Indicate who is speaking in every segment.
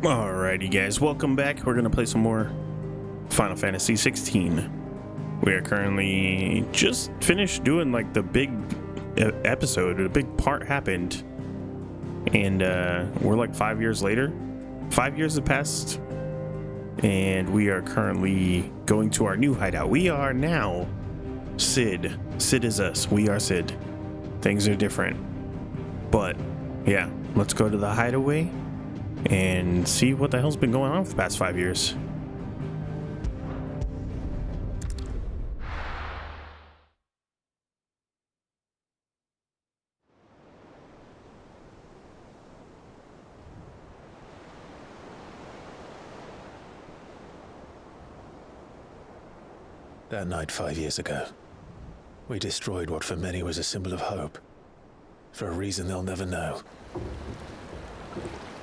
Speaker 1: Alrighty guys, welcome back. We're gonna play some more Final Fantasy 16. We are currently just finished doing like the big episode. A big part happened, and we're like 5 years later. 5 years have passed, and we are currently going to our new hideout. We are now Sid. Sid is us. We are Sid. Things are different, but yeah, let's go to the hideaway and see what the hell's been going on for the past 5 years.
Speaker 2: That night 5 years ago, we destroyed what for many was a symbol of hope, for a reason they'll never know.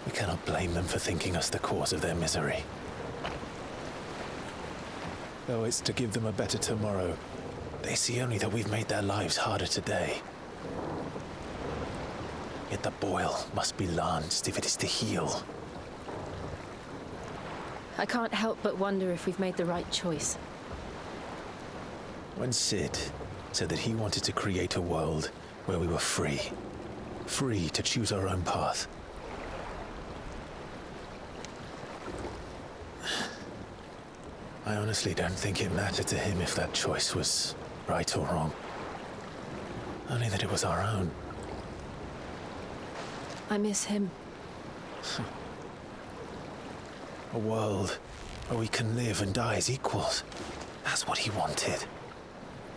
Speaker 2: We cannot blame them for thinking us the cause of their misery. Though it's to give them a better tomorrow, they see only that we've made their lives harder today. Yet the boil must be lanced if it is to heal.
Speaker 3: I can't help but wonder if we've made the right choice.
Speaker 2: When Sid said that he wanted to create a world where we were free to choose our own path, I honestly don't think it mattered to him if that choice was right or wrong. Only that it was our own.
Speaker 3: I miss him.
Speaker 2: A world where we can live and die as equals. That's what he wanted.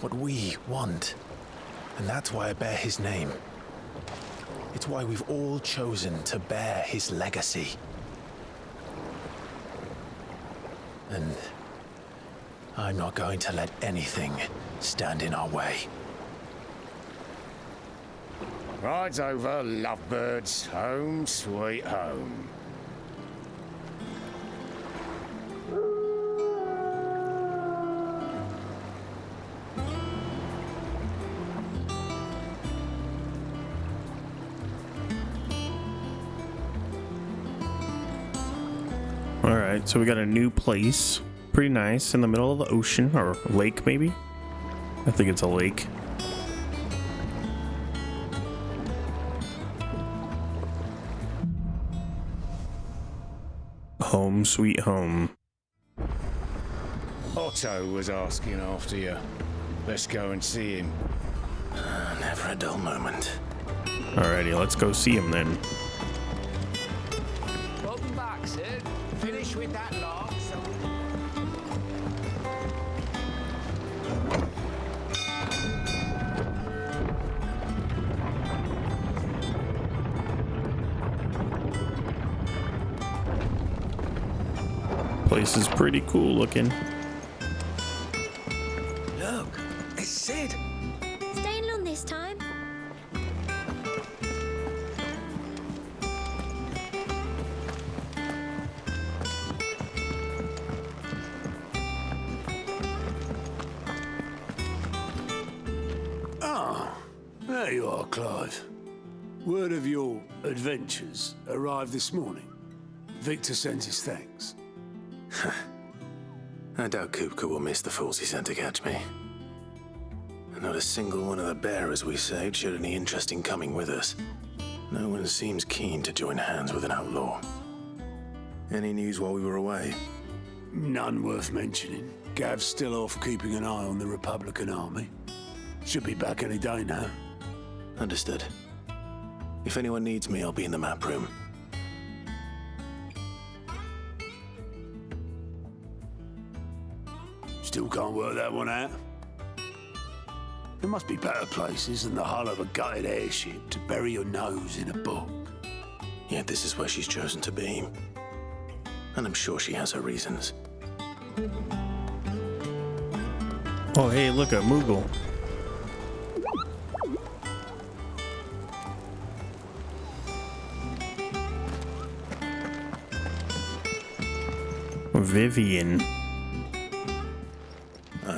Speaker 2: What we want. And that's why I bear his name. It's why we've all chosen to bear his legacy. And I'm not going to let anything stand in our way.
Speaker 4: Rides over, lovebirds, home sweet home.
Speaker 1: Alright, so we got a new place. Pretty nice, in the middle of the ocean, or lake maybe? I think it's a lake. Home sweet home.
Speaker 4: Otto was asking after you. Let's go and see him.
Speaker 2: Never a dull moment.
Speaker 1: Alrighty, let's go see him then.
Speaker 5: Welcome back, Sid. Finish with that lot.
Speaker 1: Place is pretty cool looking.
Speaker 2: Look, it's Sid.
Speaker 6: Staying long this time?
Speaker 7: There you are, Clive. Word of your adventures arrived this morning. Victor sends his thanks.
Speaker 2: I doubt Kupka will miss the fools he sent to catch me. And not a single one of the bearers we saved showed any interest in coming with us. No one seems keen to join hands with an outlaw. Any news while we were away?
Speaker 7: None worth mentioning. Gav's still off keeping an eye on the Republican army. Should be back any day now.
Speaker 2: Understood. If anyone needs me, I'll be in the map room.
Speaker 7: Still can't work that one out. There must be better places than the hull of a gutted airship to bury your nose in a book.
Speaker 2: Yet this is where she's chosen to be. And I'm sure she has her reasons.
Speaker 1: Oh hey, look, a Moogle. Vivian.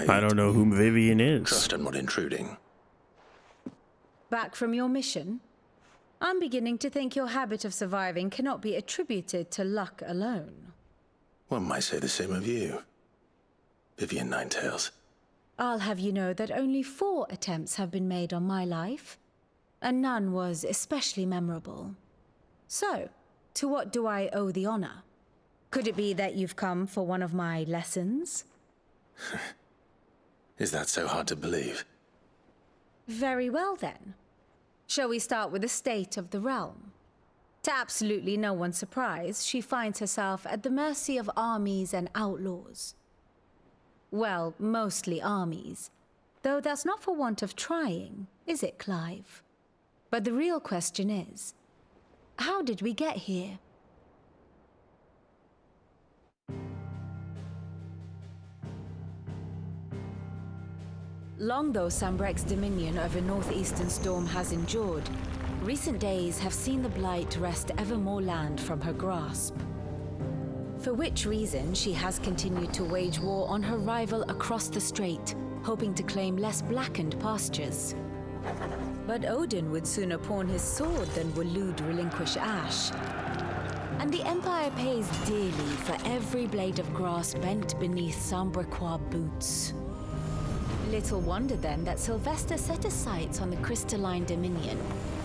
Speaker 1: I don't know who Vivian is.
Speaker 2: Trust I'm not intruding.
Speaker 3: Back from your mission?
Speaker 8: I'm beginning to think your habit of surviving cannot be attributed to luck alone.
Speaker 2: One might say the same of you, Vivian Ninetails.
Speaker 8: I'll have you know that only 4 attempts have been made on my life, and none was especially memorable. So, to what do I owe the honor? Could it be that you've come for one of my lessons?
Speaker 2: Is that so hard to believe?
Speaker 8: Very well then. Shall we start with the state of the realm? To absolutely no one's surprise, she finds herself at the mercy of armies and outlaws. Well, mostly armies. Though that's not for want of trying, is it, Clive? But the real question is, how did we get here? Long though Sambrek's dominion over northeastern Storm has endured, recent days have seen the Blight wrest ever more land from her grasp. For which reason she has continued to wage war on her rival across the strait, hoping to claim less blackened pastures. But Odin would sooner pawn his sword than Waloed relinquish Ash. And the Empire pays dearly for every blade of grass bent beneath Sambrequois boots. Little wonder then that Sylvester set his sights on the crystalline dominion,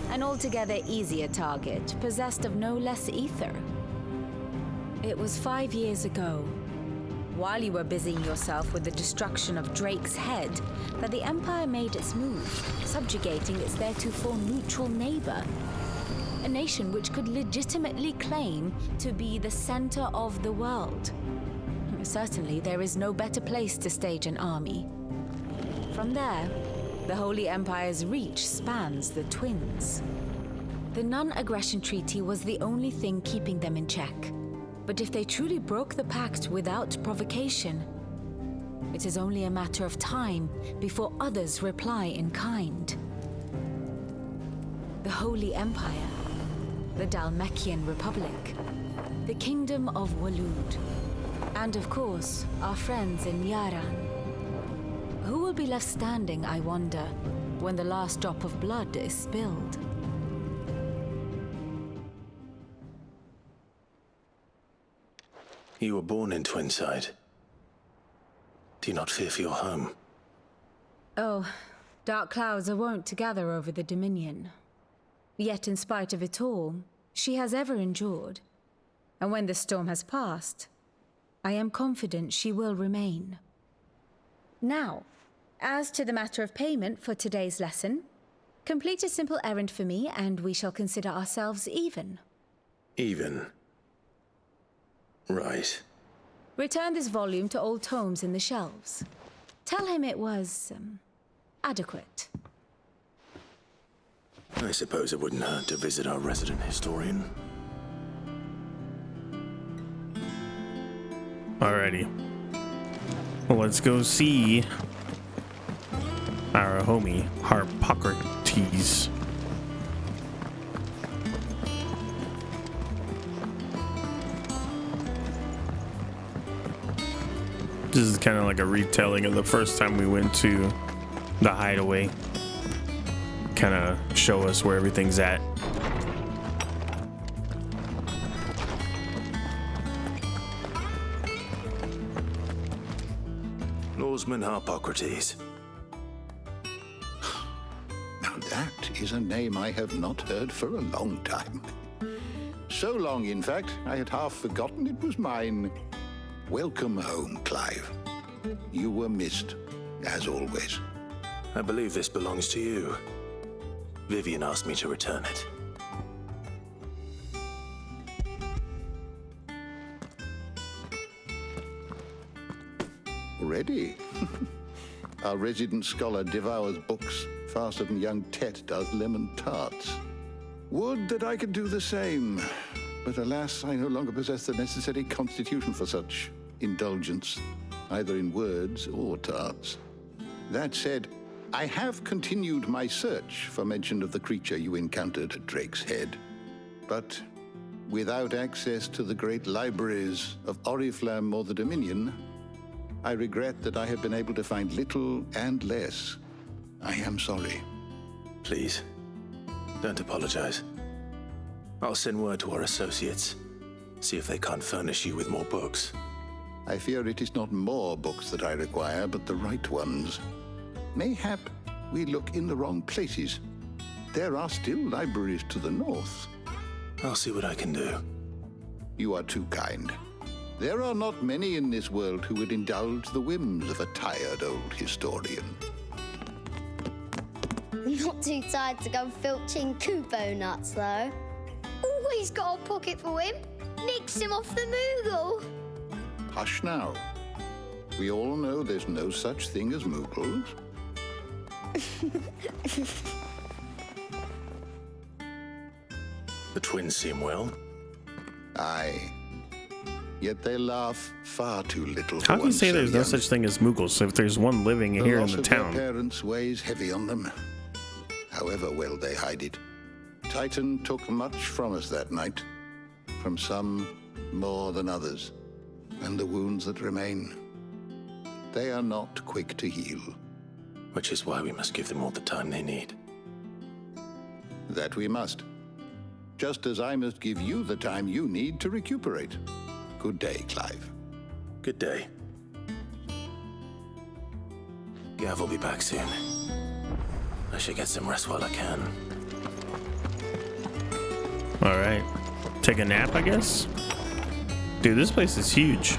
Speaker 8: an altogether easier target, possessed of no less ether. It was 5 years ago, while you were busying yourself with the destruction of Drake's head, that the Empire made its move, subjugating its theretofore neutral neighbor. A nation which could legitimately claim to be the center of the world. Certainly, there is no better place to stage an army. From there, the Holy Empire's reach spans the Twins. The non-aggression treaty was the only thing keeping them in check. But if they truly broke the pact without provocation, it is only a matter of time before others reply in kind. The Holy Empire, the Dhalmekian Republic, the Kingdom of Waloed, and of course, our friends in Yaran. Who will be left standing, I wonder, when the last drop of blood is spilled?
Speaker 2: You were born in Twinside. Do you not fear for your home?
Speaker 8: Oh, dark clouds are wont to gather over the Dominion. Yet in spite of it all, she has ever endured. And when the storm has passed, I am confident she will remain. Now, as to the matter of payment for today's lesson, complete a simple errand for me and we shall consider ourselves even.
Speaker 2: Even? Right.
Speaker 8: Return this volume to old tomes in the shelves. Tell him it was, adequate.
Speaker 2: I suppose it wouldn't hurt to visit our resident historian.
Speaker 1: Alrighty. Well, let's go see our homie, Harpocrates. This is kind of like a retelling of the first time we went to the hideaway. Kind of show us where everything's at.
Speaker 2: Norseman Harpocrates.
Speaker 9: Now that is a name I have not heard for a long time. So long, in fact, I had half forgotten it was mine. Welcome home, Clive. You were missed, as always.
Speaker 2: I believe this belongs to you. Vivian asked me to return it.
Speaker 9: Ready? Our resident scholar devours books faster than young Tet does lemon tarts. Would that I could do the same. But alas, I no longer possess the necessary constitution for such indulgence, either in words or tarts. That said, I have continued my search for mention of the creature you encountered at Drake's Head. But without access to the great libraries of Oriflamme or the Dominion, I regret that I have been able to find little and less. I am sorry.
Speaker 2: Please, don't apologize. I'll send word to our associates. See if they can't furnish you with more books.
Speaker 9: I fear it is not more books that I require, but the right ones. Mayhap we look in the wrong places. There are still libraries to the north.
Speaker 2: I'll see what I can do.
Speaker 9: You are too kind. There are not many in this world who would indulge the whims of a tired old historian.
Speaker 6: Not too tired to go filching Kubo nuts, though. Always got a pocket for him. Nicks him off the Moogle.
Speaker 9: Hush now. We all know there's no such thing as Moogles.
Speaker 2: The twins seem well.
Speaker 9: Aye. Yet they laugh far too little.
Speaker 1: How can you say there's no such thing as Moogles if there's one living here in the town?
Speaker 9: Their parents weighs heavy on them. However well they hide it. Titan took much from us that night. From some more than others. And the wounds that remain, they are not quick to heal.
Speaker 2: Which is why we must give them all the time they need.
Speaker 9: That we must. Just as I must give you the time you need to recuperate. Good day, Clive.
Speaker 2: Good day. Gav will be back soon. I should get some rest while I can.
Speaker 1: All right. Take a nap, I guess? Dude, this place is huge.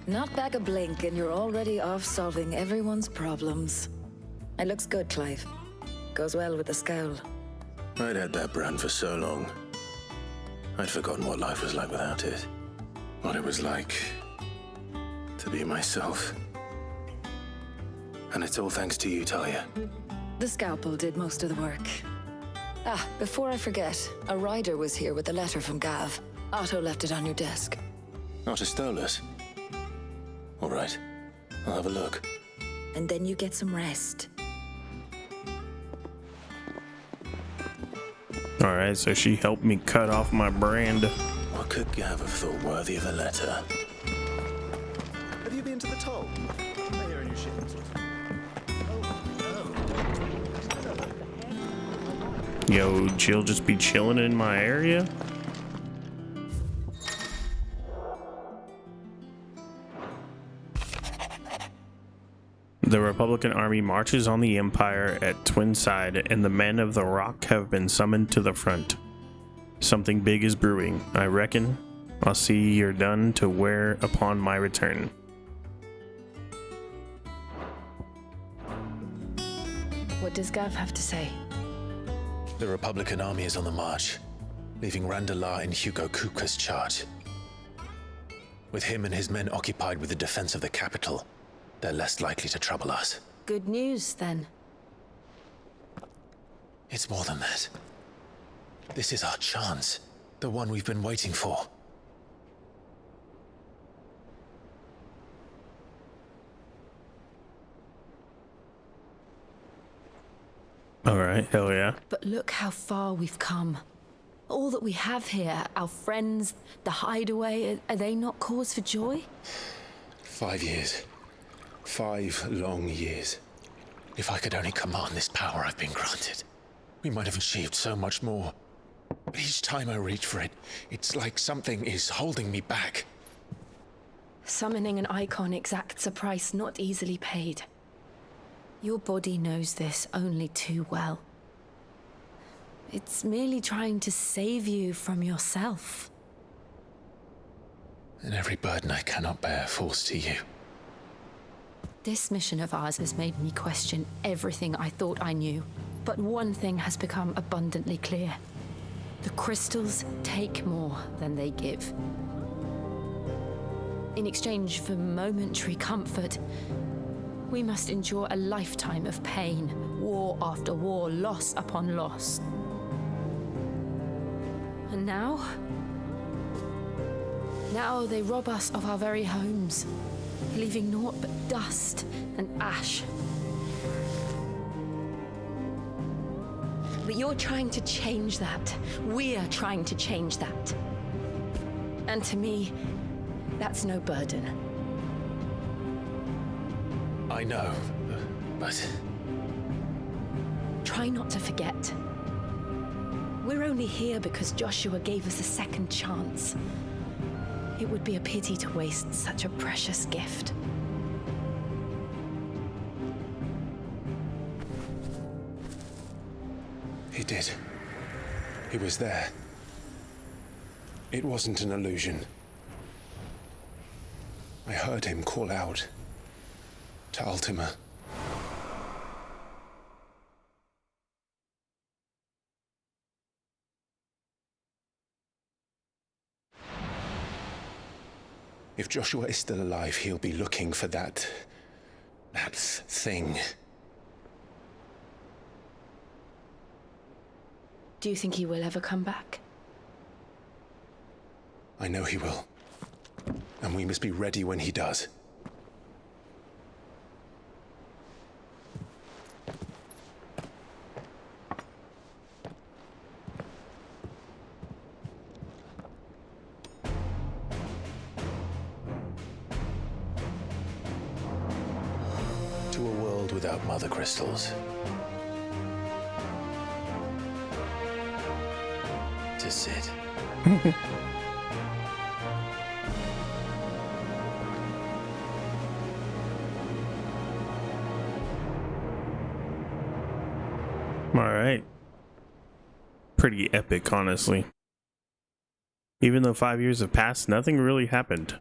Speaker 10: Not back a blink and you're already off solving everyone's problems. It looks good, Clive. Goes well with the scowl.
Speaker 2: I'd had that brand for so long. I'd forgotten what life was like without it. What it was like to be myself. And it's all thanks to you, Talia.
Speaker 10: The scalpel did most of the work. Ah, before I forget, a rider was here with a letter from Gav. Otto left it on your desk.
Speaker 2: Otto stole it. All right, I'll have a look.
Speaker 10: And then you get some rest.
Speaker 1: All right, so she helped me cut off my brand.
Speaker 2: What could Gav have thought worthy of a letter?
Speaker 11: Have you been to the toll? I hear a new shipment.
Speaker 1: Yo, Jill just be chilling in my area? The Republican Army marches on the Empire at Twinside, and the men of the Rock have been summoned to the front. Something big is brewing, I reckon. I'll see you're done to wear upon my return.
Speaker 3: What does Gav have to say?
Speaker 2: The Republican army is on the march, leaving Randalar in Hugo Kupka's charge. With him and his men occupied with the defense of the capital, they're less likely to trouble us.
Speaker 3: Good news, then.
Speaker 2: It's more than that. This is our chance, the one we've been waiting for.
Speaker 1: All right, hell yeah.
Speaker 3: But look how far we've come. All that we have here, our friends, the hideaway, are they not cause for joy?
Speaker 2: 5 years. 5 long years. If I could only command this power I've been granted, we might have achieved so much more. But each time I reach for it, it's like something is holding me back.
Speaker 3: Summoning an icon exacts a price not easily paid. Your body knows this only too well. It's merely trying to save you from yourself.
Speaker 2: And every burden I cannot bear falls to you.
Speaker 3: This mission of ours has made me question everything I thought I knew. But one thing has become abundantly clear. The crystals take more than they give. In exchange for momentary comfort, we must endure a lifetime of pain, war after war, loss upon loss. And now they rob us of our very homes, leaving naught but dust and ash. But you're trying to change that. We're trying to change that. And to me, that's no burden.
Speaker 2: I know, but
Speaker 3: Try not to forget. We're only here because Joshua gave us a second chance. It would be a pity to waste such a precious gift.
Speaker 2: He did. He was there. It wasn't an illusion. I heard him call out to Ultima. If Joshua is still alive, he'll be looking for that thing.
Speaker 3: Do you think he will ever come back?
Speaker 2: I know he will. And we must be ready when he does. To a world without mother crystals. To Sid.
Speaker 1: All right. Pretty epic, honestly. Even though 5 years have passed, nothing really happened.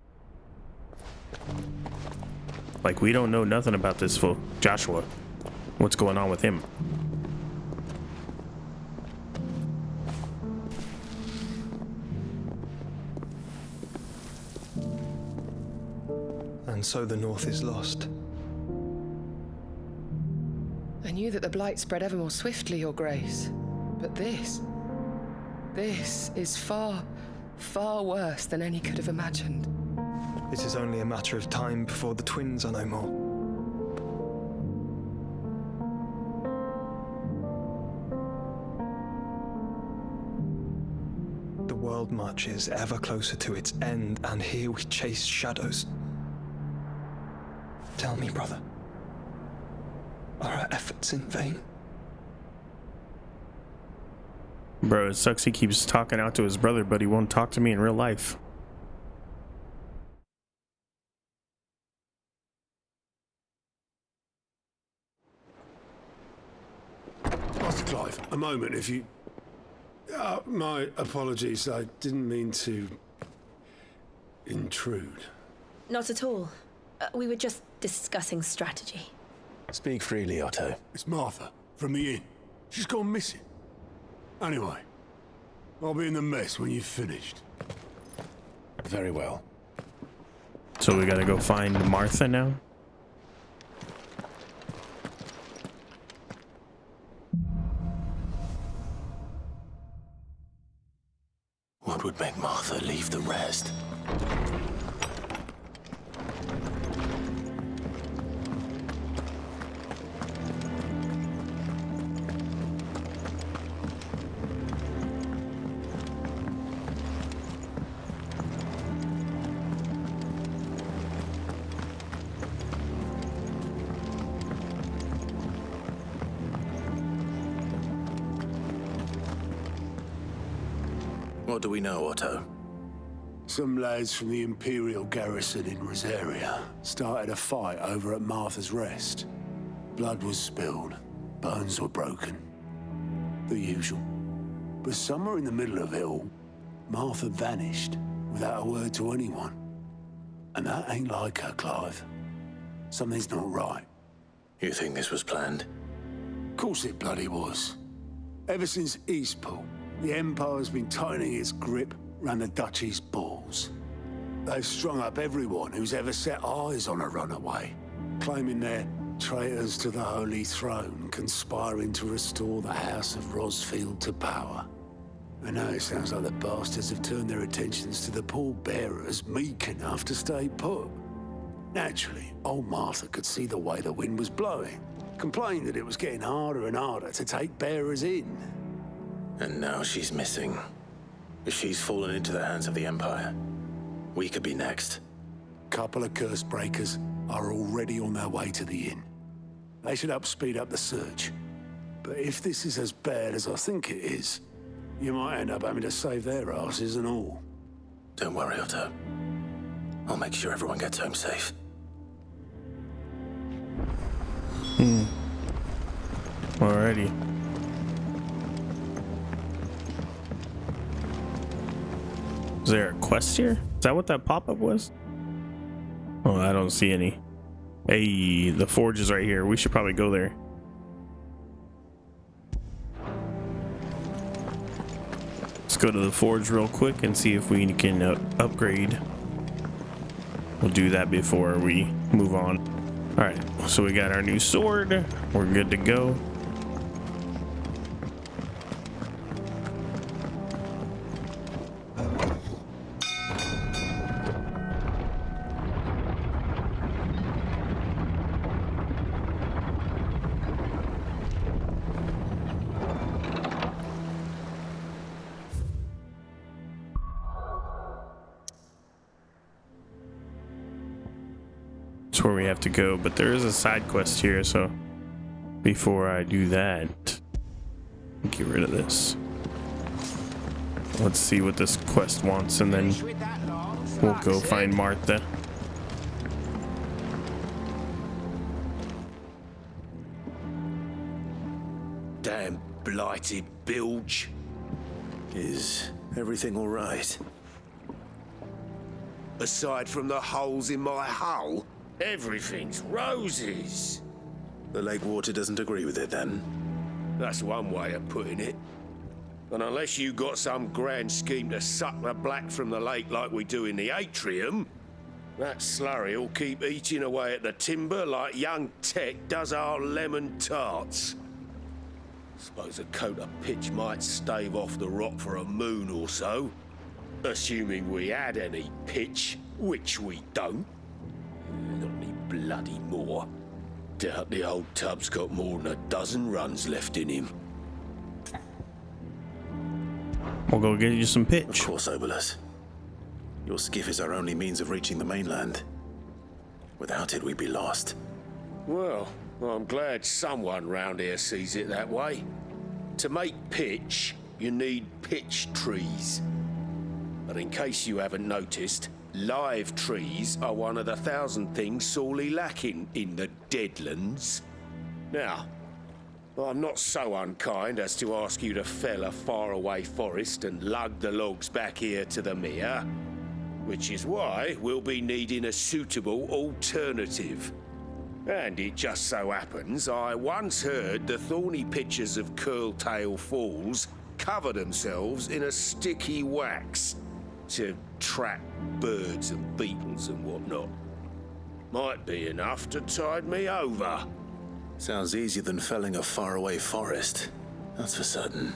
Speaker 1: Like, we don't know nothing about this fool, Joshua. What's going on with him?
Speaker 2: And so the North is lost.
Speaker 12: I knew that the Blight spread ever more swiftly, Your Grace. But this is far, far worse than any could have imagined.
Speaker 2: It is only a matter of time before the twins are no more. The world marches ever closer to its end, and here we chase shadows. Tell me, brother, are our efforts in vain?
Speaker 1: Bro, it sucks he keeps talking out to his brother, but he won't talk to me in real life.
Speaker 7: Master Clive, a moment, if you... my apologies, I didn't mean to... intrude.
Speaker 13: Not at all. We were just discussing strategy.
Speaker 4: Speak freely, Otto.
Speaker 7: It's Martha, from the inn. She's gone missing. Anyway, I'll be in the mess when you've finished.
Speaker 4: Very well.
Speaker 1: So we gotta go find Martha now?
Speaker 2: What would make Martha leave the rest?
Speaker 4: What do we know, Otto?
Speaker 7: Some lads from the Imperial garrison in Rosaria started a fight over at Martha's Rest. Blood was spilled, bones were broken. The usual. But somewhere in the middle of it all, Martha vanished without a word to anyone. And that ain't like her, Clive. Something's not right.
Speaker 4: You think this was planned?
Speaker 7: Of course it bloody was. Ever since Eastpool, the Empire's been tightening its grip round the Duchy's balls. They've strung up everyone who's ever set eyes on a runaway, claiming they're traitors to the Holy Throne, conspiring to restore the House of Rosfield to power. And now it sounds like the bastards have turned their attentions to the pallbearers meek enough to stay put. Naturally, old Martha could see the way the wind was blowing, complained that it was getting harder and harder to take bearers in.
Speaker 4: And now she's missing. If she's fallen into the hands of the Empire, we could be next.
Speaker 7: Couple of curse breakers are already on their way to the inn. They should help speed up the search. But if this is as bad as I think it is, you might end up having to save their asses and all.
Speaker 4: Don't worry, Otto. I'll make sure everyone gets home safe.
Speaker 1: Alrighty. Is there a quest here? Is that what that pop-up was? Oh, I don't see any. Hey, the forge is right here. We should probably go there. Let's go to the forge real quick and see if we can upgrade. We'll do that before we move on. All right, so we got our new sword. We're good to go. Where we have to go, but there is a side quest here, so before I do that, get rid of this. Let's see what this quest wants, and then we'll go find Martha.
Speaker 4: Damn blighted bilge. Is everything all right? Aside from the holes in my hull, everything's roses. The lake water doesn't agree with it, then? That's one way of putting it. And unless you got some grand scheme to suck the black from the lake like we do in the atrium, that slurry will keep eating away at the timber like young Tech does our lemon tarts. Suppose a coat of pitch might stave off the rot for a moon or so, assuming we had any pitch, which we don't. Not any bloody more. Doubt the old tub's got more than a dozen runs left in him.
Speaker 1: We'll go get you some pitch.
Speaker 4: Of course, Obolus. Your skiff is our only means of reaching the mainland. Without it, we'd be lost. Well, I'm glad someone round here sees it that way. To make pitch, you need pitch trees. But in case you haven't noticed, live trees are one of the 1,000 things sorely lacking in the Deadlands. Now, I'm not so unkind as to ask you to fell a faraway forest and lug the logs back here to the mere, which is why we'll be needing a suitable alternative. And it just so happens I once heard the thorny pitchers of Curltail Falls cover themselves in a sticky wax to trap birds and beetles and whatnot. Might be enough to tide me over. Sounds easier than felling a faraway forest, that's for certain.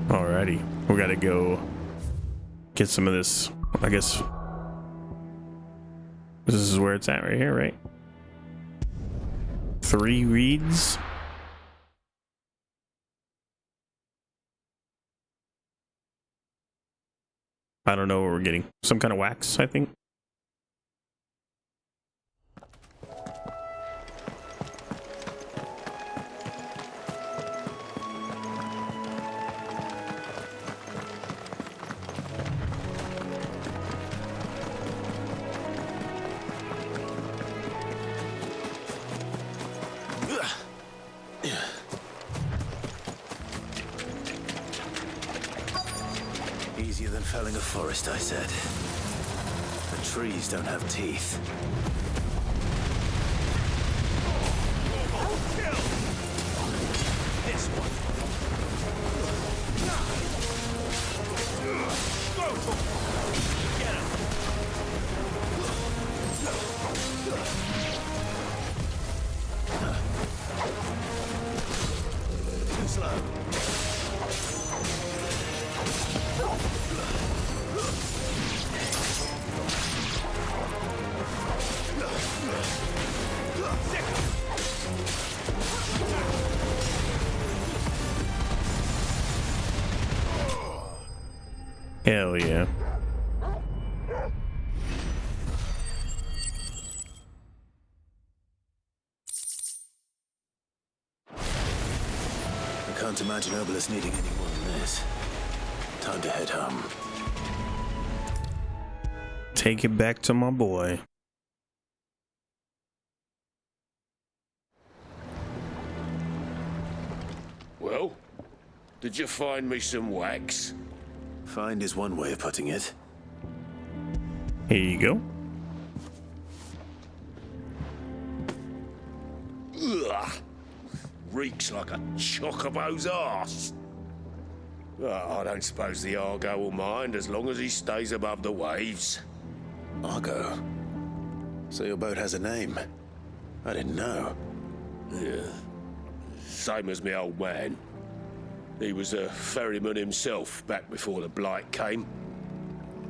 Speaker 1: Alrighty, we gotta go get some of this. I guess this is where it's at right here, right? 3 reeds. I don't know what we're getting. Some kind of wax, I think.
Speaker 4: Easier than felling a forest, I said. The trees don't have teeth. This one. Get him. Too slow.
Speaker 1: Hell yeah.
Speaker 2: Can't imagine Obelisk needing any more than this. Time to head home.
Speaker 1: Take it back to my boy.
Speaker 4: Well, did you find me some wax?
Speaker 2: Find is one way of putting it.
Speaker 1: Here you go.
Speaker 4: Ugh. Reeks like a chocobo's arse. I don't suppose the Argo will mind as long as he stays above the waves.
Speaker 2: Argo? So your boat has a name? I didn't know.
Speaker 4: Yeah. Same as me old man. He was a ferryman himself back before the Blight came.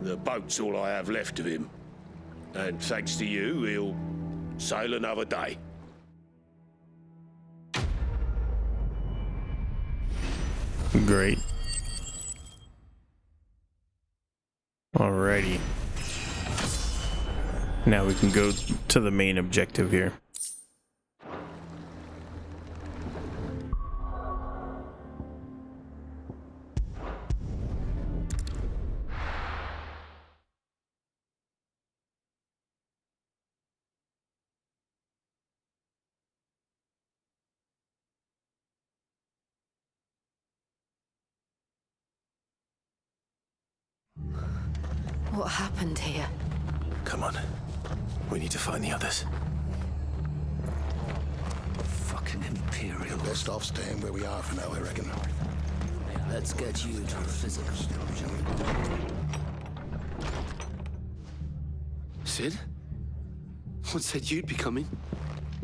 Speaker 4: The boat's all I have left of him. And thanks to you, he'll sail another day.
Speaker 1: Great. Alrighty. Now we can go to the main objective here.
Speaker 3: What happened here?
Speaker 2: Come on. We need to find the others.
Speaker 14: Fucking Imperial.
Speaker 9: Best off staying where we are for now, I reckon.
Speaker 14: Let's get you to a physical structure.
Speaker 11: Sid? What said you'd be coming?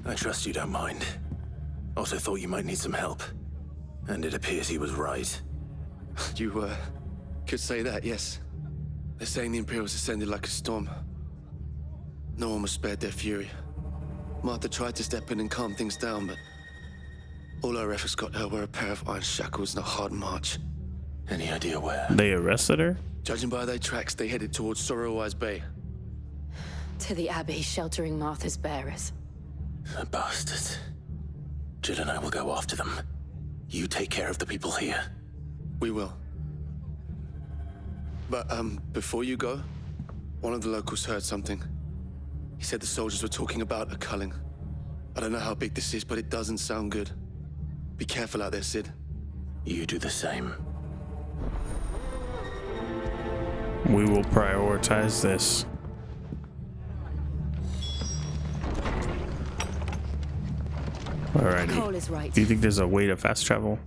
Speaker 2: I trust you don't mind. Also thought you might need some help. And it appears he was right.
Speaker 11: You, could say that, yes. They're saying the Imperials ascended like a storm. No one was spared their fury. Martha tried to step in and calm things down, but all her efforts got her were a pair of iron shackles and a hard march.
Speaker 2: Any idea where?
Speaker 1: They arrested her?
Speaker 11: Judging by their tracks, they headed towards Sorrowwise Bay.
Speaker 3: To the Abbey, sheltering Martha's bearers.
Speaker 2: The bastards. Jill and I will go after them. You take care of the people here.
Speaker 11: We will. But, before you go, one of the locals heard something. He said the soldiers were talking about a culling. I don't know how big this is, but it doesn't sound good. Be careful out there, Sid.
Speaker 2: You do the same.
Speaker 1: We will prioritize this. Alrighty.
Speaker 3: Cole is right.
Speaker 1: Do you think there's a way to fast travel?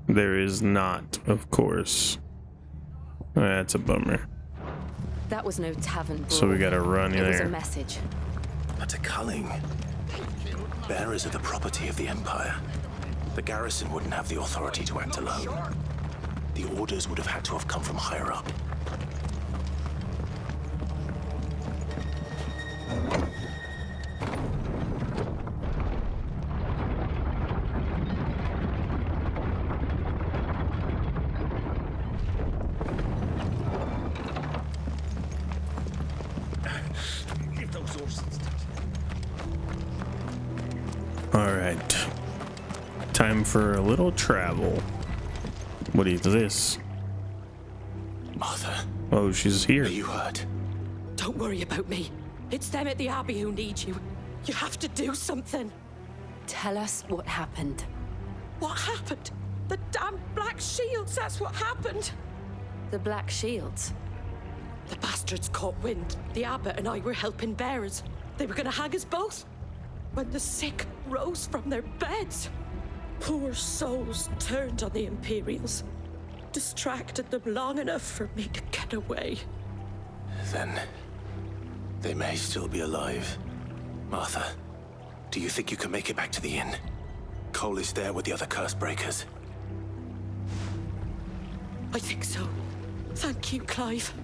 Speaker 1: There is not, of course. That's a bummer.
Speaker 3: That was no tavern brawl.
Speaker 1: So we gotta run
Speaker 3: It was a
Speaker 1: there.
Speaker 3: message.
Speaker 2: But a culling. Bearers are the property of the Empire. The garrison wouldn't have the authority to act alone. The orders would have had to have come from higher up.
Speaker 1: Alright. Time for a little travel. What is this?
Speaker 2: Martha.
Speaker 1: Oh, she's here.
Speaker 2: Are you hurt?
Speaker 13: Don't worry about me. It's them at the Abbey who need you. You have to do something.
Speaker 3: Tell us what happened.
Speaker 13: What happened? The damn Black Shields, that's what happened.
Speaker 3: The Black Shields?
Speaker 13: The bastards caught wind. The abbot and I were helping bearers. They were gonna hang us both. When the sick rose from their beds, poor souls turned on the Imperials. Distracted them long enough for me to get away.
Speaker 2: Then they may still be alive. Martha, do you think you can make it back to the inn? Cole is there with the other curse breakers.
Speaker 13: I think so. Thank you, Clive.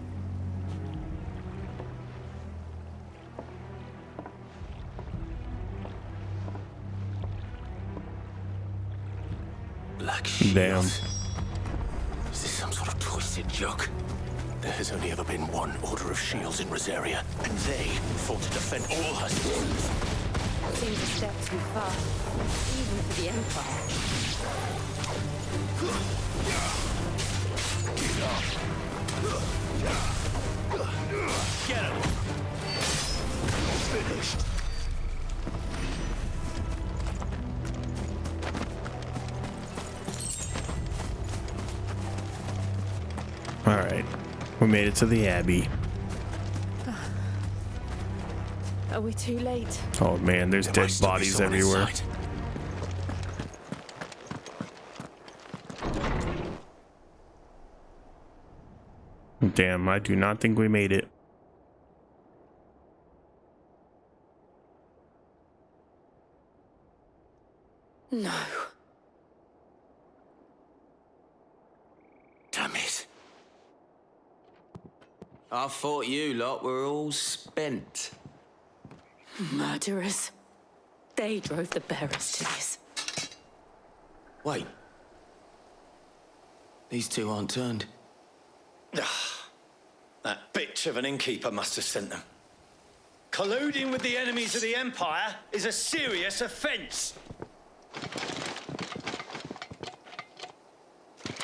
Speaker 2: Black Shield.
Speaker 1: Damn.
Speaker 2: Is this some sort of twisted joke? There has only ever been one Order of Shields in Rosaria, and they fought to defend all her citizens.
Speaker 3: seems a step too far, even for the Empire.
Speaker 2: Get him! Finished.
Speaker 1: All right, we made it to the Abbey.
Speaker 3: Are we too late?
Speaker 1: Oh man, there's dead bodies everywhere. Damn, I do not think we made it.
Speaker 3: No.
Speaker 14: Damn it. I thought you lot were all spent.
Speaker 3: Murderers. They drove the bearers to this.
Speaker 14: Wait. These two aren't turned.
Speaker 2: That bitch of an innkeeper must have sent them. Colluding with the enemies of the Empire is a serious offense.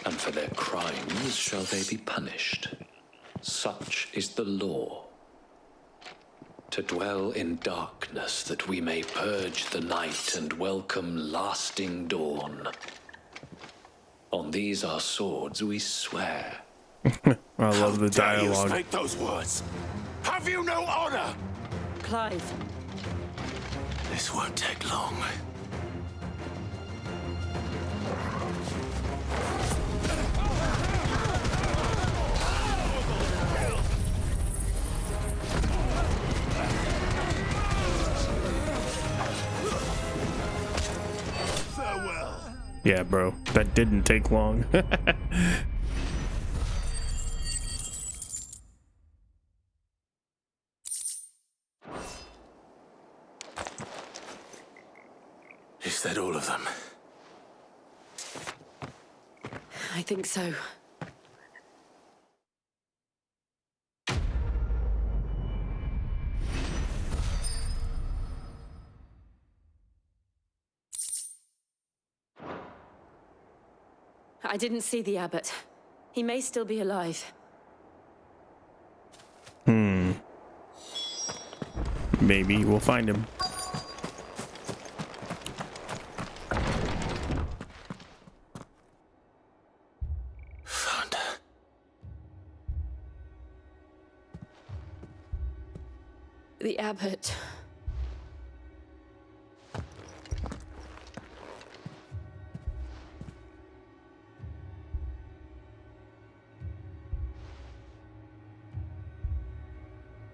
Speaker 15: And for their crimes shall they be punished. Such is the law. To dwell in darkness that we may purge the night and welcome lasting dawn. On these our swords we swear.
Speaker 1: I love the
Speaker 4: Dare you
Speaker 1: dialogue.
Speaker 4: speak those words? Have you no honor?
Speaker 3: Clive.
Speaker 2: This won't take long.
Speaker 1: Yeah, bro, that didn't take long.
Speaker 2: Is that all of them?
Speaker 3: I think so. I didn't see the abbot. He may still be alive.
Speaker 1: Maybe we'll find him.
Speaker 2: Found her.
Speaker 3: The abbot.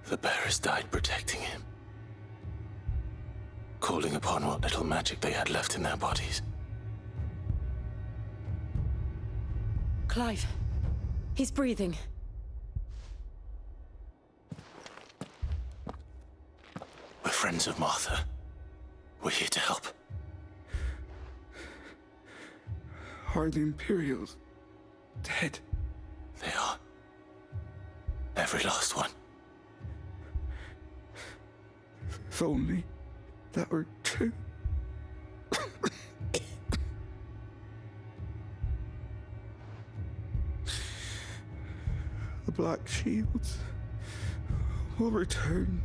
Speaker 2: The bearers died protecting him. Calling upon what little magic they had left in their bodies.
Speaker 3: Clive. He's breathing.
Speaker 2: We're friends of Martha. We're here to help.
Speaker 7: Are the Imperials dead?
Speaker 2: They are. Every last one.
Speaker 7: If only that were true. The Black Shields will return.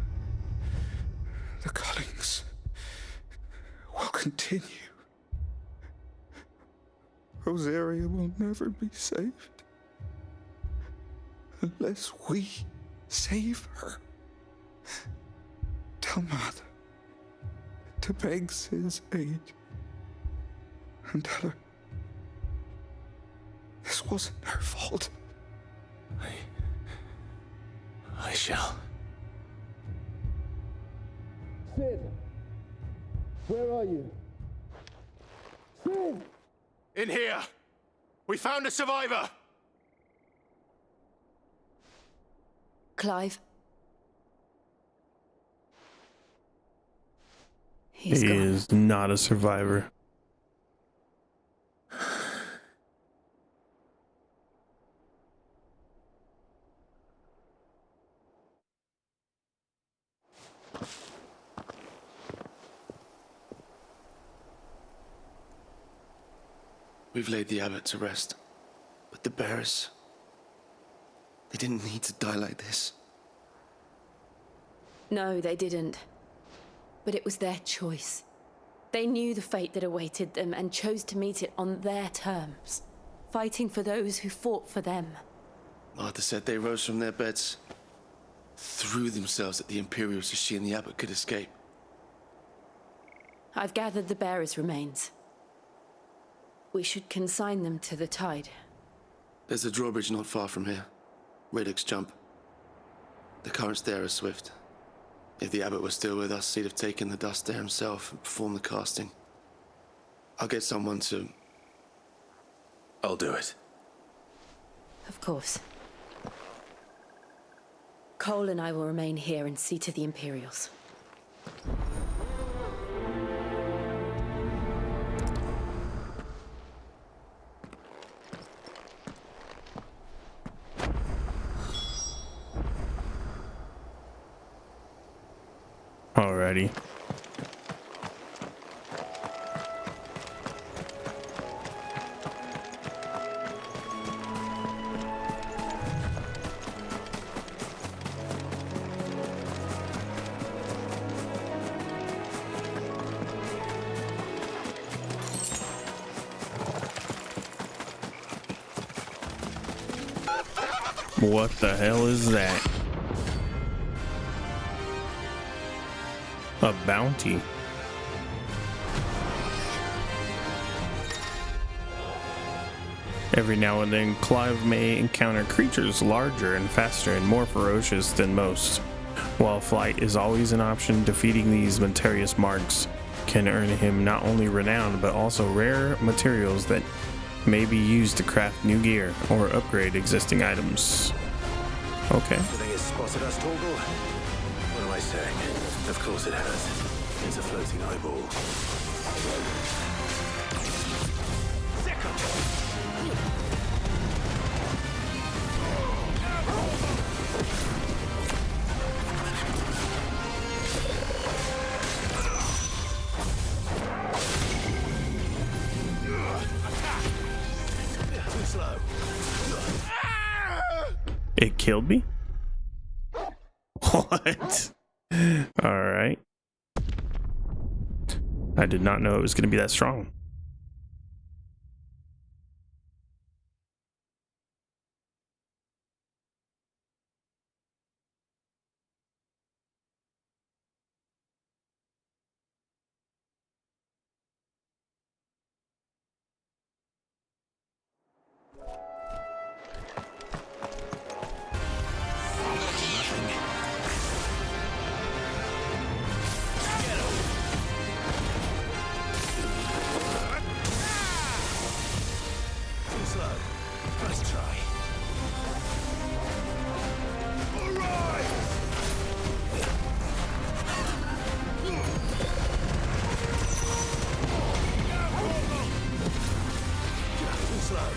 Speaker 7: The cullings will continue. Rosaria will never be saved unless we save her. Tell Mother to beg Sid's aid and tell her this wasn't her fault.
Speaker 2: I shall.
Speaker 11: Sid! Where are you? Sid!
Speaker 4: In here! We found a survivor!
Speaker 3: Clive.
Speaker 1: He is not a survivor.
Speaker 11: We've laid the abbot to rest. But the bearers... they didn't need to die like this.
Speaker 3: No, they didn't. But it was their choice. They knew the fate that awaited them and chose to meet it on their terms, fighting for those who fought for them.
Speaker 11: Martha said they rose from their beds, threw themselves at the Imperials so she and the abbot could escape.
Speaker 3: I've gathered the bearers' remains. We should consign them to the tide.
Speaker 11: There's a drawbridge not far from here. Radix jump. The currents there are swift. If the abbot was still with us, he'd have taken the dust there himself and performed the casting. I'll get someone to...
Speaker 4: I'll do it.
Speaker 3: Of course. Cole and I will remain here and see to the Imperials.
Speaker 1: Alrighty. What the hell is that? A bounty. Every now and then, Clive may encounter creatures larger and faster and more ferocious than most. While flight is always an option, defeating these mysterious marks can earn him not only renown but also rare materials that may be used to craft new gear or upgrade existing items. Okay.
Speaker 2: You think it's spotted us, Torgal? What am I saying? Of course it has. It's a floating eyeball. Too slow.
Speaker 1: It killed me? What? Alright. I did not know it was going to be that strong.
Speaker 2: Nice try. Too slow.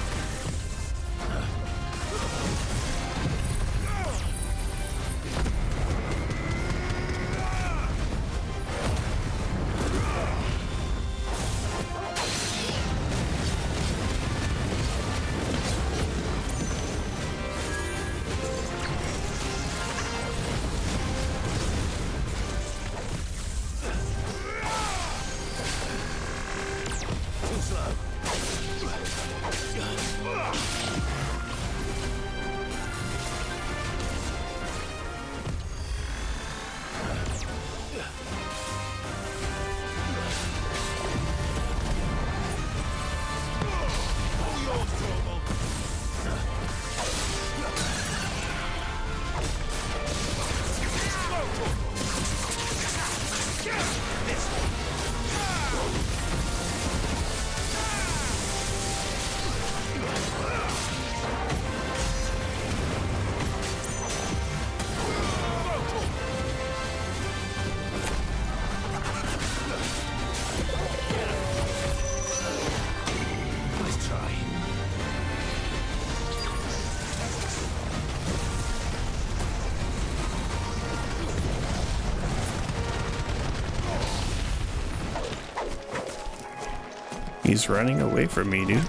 Speaker 1: He's running away from me, dude.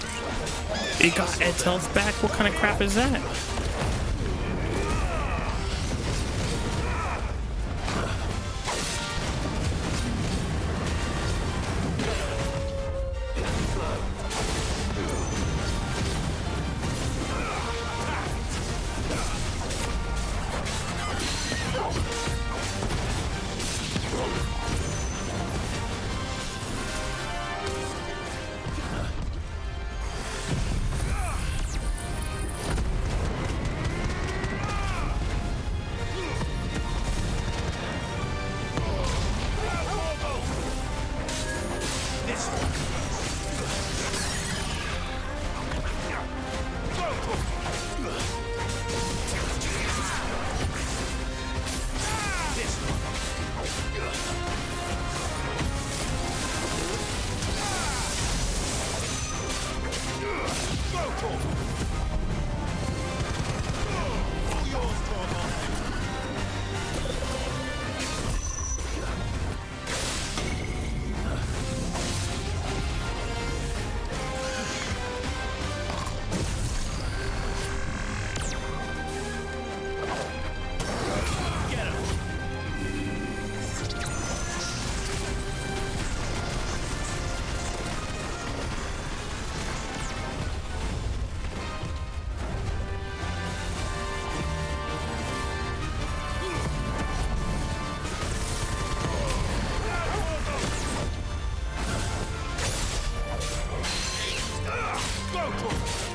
Speaker 1: It got Ed's health back? What kind of crap is that?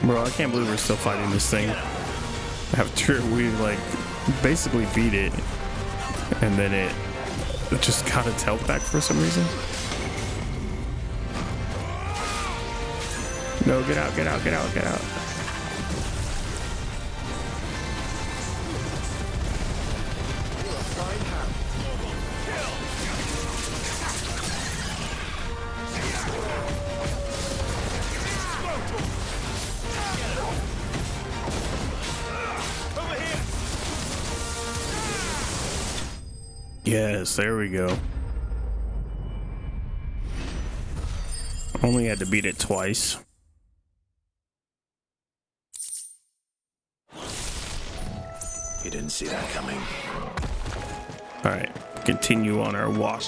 Speaker 1: Bro, I can't believe we're still fighting this thing. After we, like, basically beat it. And then it just got its health back for some reason. No, get out, get out, get out, get out. Yes, there we go. Only had to beat it twice.
Speaker 2: You didn't see that coming.
Speaker 1: All right, continue on our walk.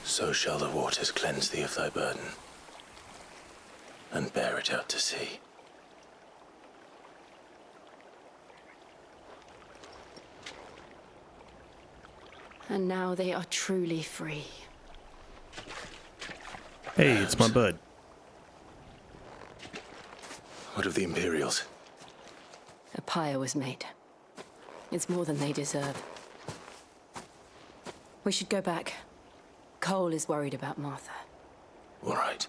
Speaker 2: So shall the waters cleanse thee of thy burden, and bear it out to sea.
Speaker 3: And now they are truly free.
Speaker 1: Hey, it's my bud.
Speaker 2: What of the Imperials?
Speaker 3: A pyre was made. It's more than they deserve. We should go back. Cole is worried about Martha.
Speaker 2: All right.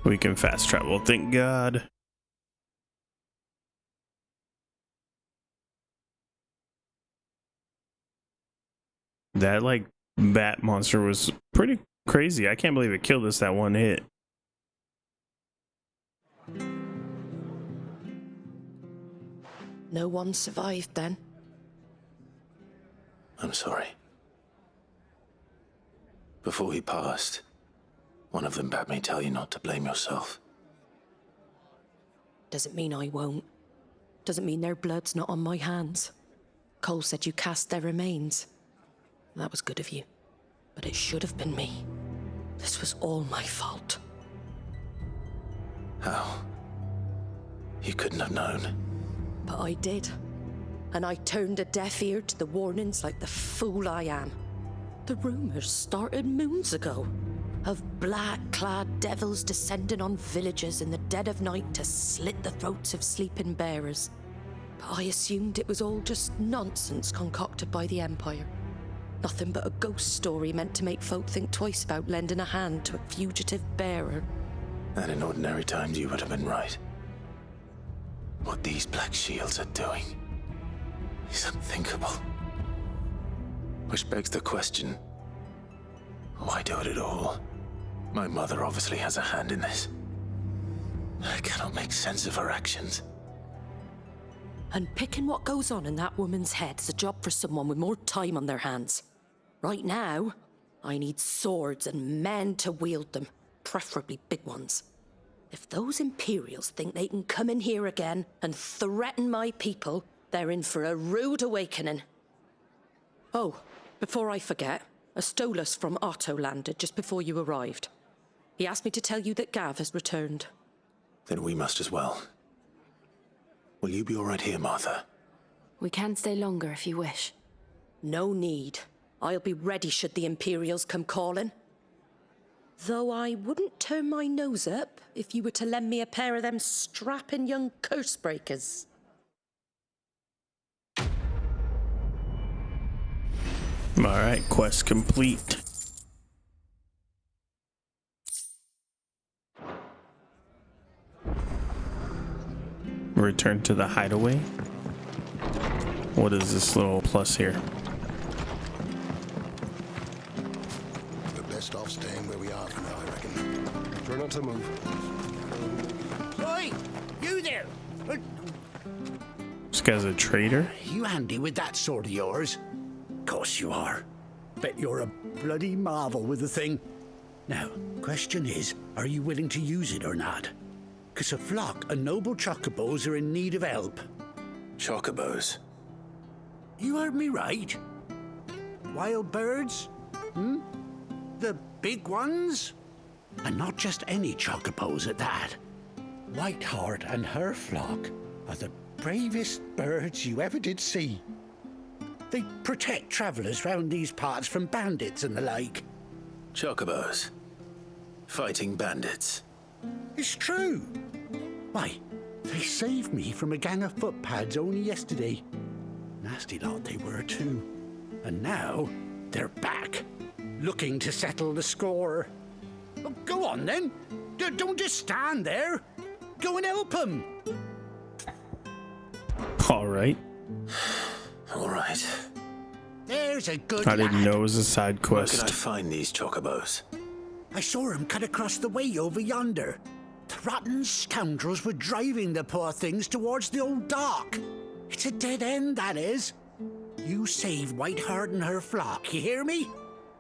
Speaker 1: We can fast travel, thank God. That, like, bat monster was pretty crazy. I can't believe it killed us that one hit.
Speaker 13: No one survived then?
Speaker 2: I'm sorry. Before he passed, one of them bade me tell you not to blame yourself.
Speaker 13: Doesn't mean I won't. Doesn't mean their blood's not on my hands. Cole said you cast their remains. That was good of you. But it should have been me. This was all my fault.
Speaker 2: How? You couldn't have known.
Speaker 13: But I did. And I turned a deaf ear to the warnings like the fool I am. The rumors started moons ago. Of black-clad devils descending on villages in the dead of night to slit the throats of sleeping bearers. But I assumed it was all just nonsense concocted by the Empire. Nothing but a ghost story meant to make folk think twice about lending a hand to a fugitive bearer.
Speaker 2: And in ordinary times you would have been right. What these Black Shields are doing is unthinkable. Which begs the question, why do it at all? My mother obviously has a hand in this. I cannot make sense of her actions.
Speaker 13: Unpicking what goes on in that woman's head is a job for someone with more time on their hands. Right now, I need swords and men to wield them, preferably big ones. If those Imperials think they can come in here again and threaten my people, they're in for a rude awakening. Oh, before I forget, a Stolas from Otto landed just before you arrived. He asked me to tell you that Gav has returned.
Speaker 2: Then we must as well. Will you be all right here, Martha?
Speaker 3: We can stay longer if you wish.
Speaker 13: No need. I'll be ready should the Imperials come calling. Though I wouldn't turn my nose up if you were to lend me a pair of them strapping young curse breakers.
Speaker 1: Alright, quest complete. Return to the hideaway. What is this little plus here?
Speaker 16: We're best off staying where we are for now, I reckon.
Speaker 17: Try not to move.
Speaker 18: Oi! You there!
Speaker 1: This guy's a traitor?
Speaker 18: You handy with that sword of yours? Course you are. Bet you're a bloody marvel with the thing. Now, question is, are you willing to use it or not? 'Cause a flock of noble chocobos are in need of help.
Speaker 2: Chocobos?
Speaker 18: You heard me right. Wild birds? The big ones? And not just any chocobos at that. Whiteheart and her flock are the bravest birds you ever did see. They protect travellers round these parts from bandits and the like.
Speaker 2: Chocobos? Fighting bandits?
Speaker 18: It's true. Why, they saved me from a gang of footpads only yesterday. Nasty lot they were too. And now they're back, looking to settle the score. Oh, go on then. Don't just stand there. Go and help them.
Speaker 1: Alright.
Speaker 2: Alright.
Speaker 18: There's a good
Speaker 1: I didn't
Speaker 18: lad.
Speaker 1: know it was a side quest.
Speaker 2: Where can I find these chocobos?
Speaker 18: I saw him cut across the way over yonder. The rotten scoundrels were driving the poor things towards the old dock. It's a dead end, that is. You saved Whiteheart and her flock, you hear me?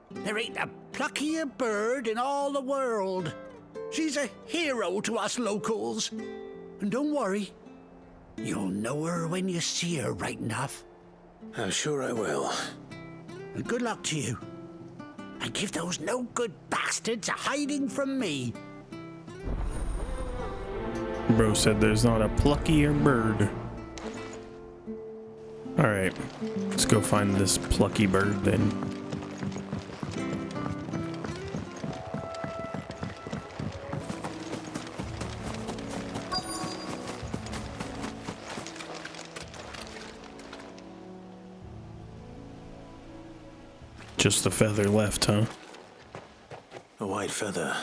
Speaker 18: There ain't a pluckier bird in all the world. She's a hero to us locals. And don't worry, you'll know her when you see her right enough.
Speaker 2: I'm sure I will.
Speaker 18: And good luck to you. And give those no-good bastards a hiding from me.
Speaker 1: Bro said there's not a pluckier bird. Alright, let's go find this plucky bird then. Just the feather left, huh?
Speaker 2: A white feather.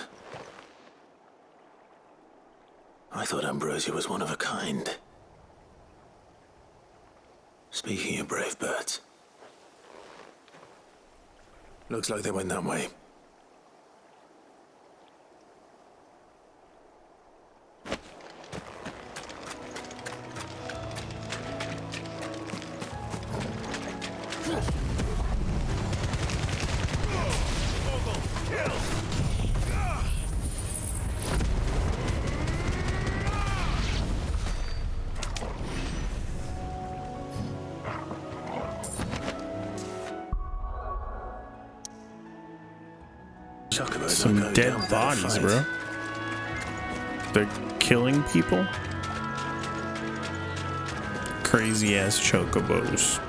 Speaker 2: I thought Ambrosia was one of a kind. Speaking of brave birds. Looks like they went that way.
Speaker 1: Some dead bodies, bro. They're killing people? Crazy ass chocobos.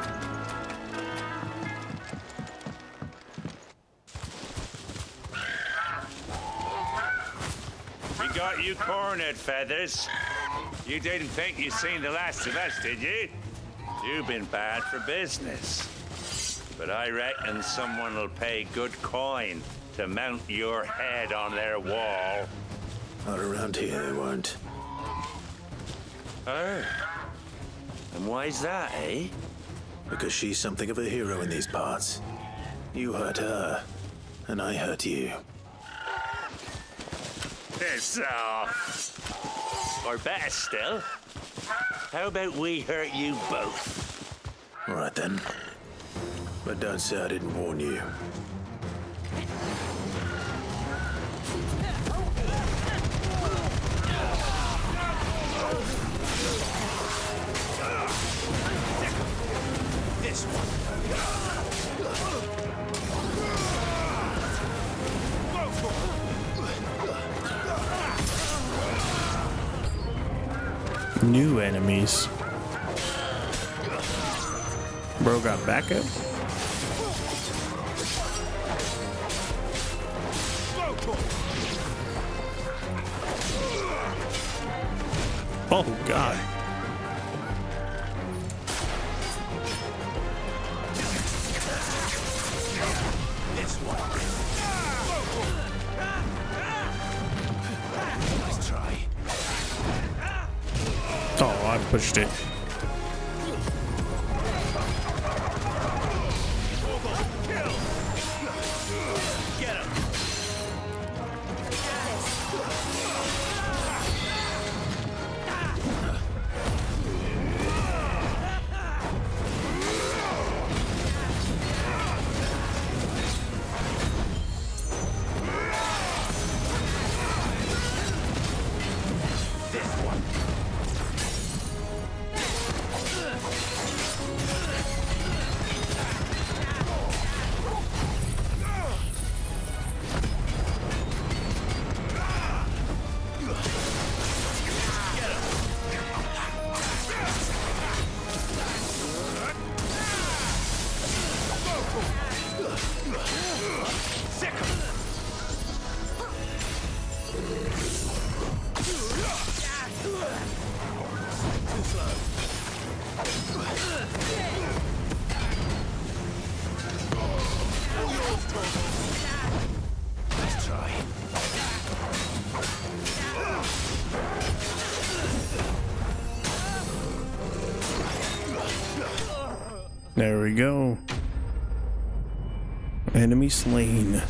Speaker 19: We got you cornered, Feathers. You didn't think you'd seen the last of us, did you? You've been bad for business. But I reckon someone will pay good coin to mount your head on their wall.
Speaker 2: Not around here, they won't.
Speaker 19: Her? And why's that, eh?
Speaker 2: Because she's something of a hero in these parts. You hurt her, and I hurt you.
Speaker 19: Piss off. Or better still, how about we hurt you both?
Speaker 2: All right then. But don't say I didn't warn you.
Speaker 5: This one.
Speaker 1: New enemies. Bro got backup? Oh god.
Speaker 5: This one. Let's try.
Speaker 1: Oh, I pushed it.
Speaker 5: Get him. Let's try.
Speaker 1: There we go. Enemy slain.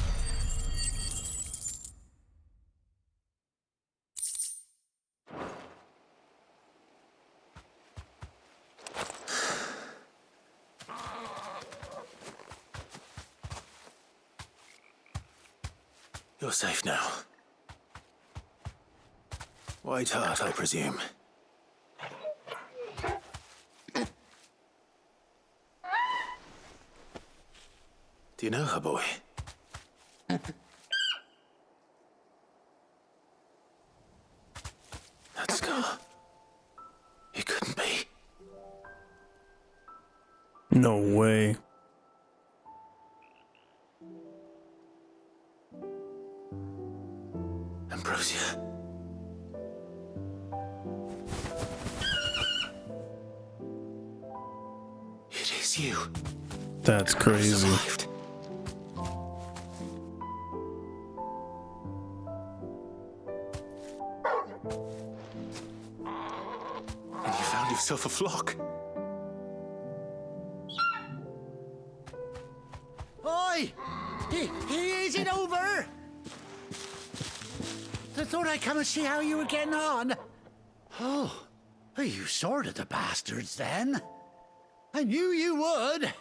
Speaker 2: You're safe now. White Heart, I presume. Do you know her, boy? That scar. It couldn't be.
Speaker 1: No way.
Speaker 2: Ambrosia. It is you.
Speaker 1: That's crazy.
Speaker 2: And you found yourself a flock.
Speaker 18: Oi! Is it over? I thought I'd come and see how you were getting on. Oh, you sorted the bastards then. I knew you would.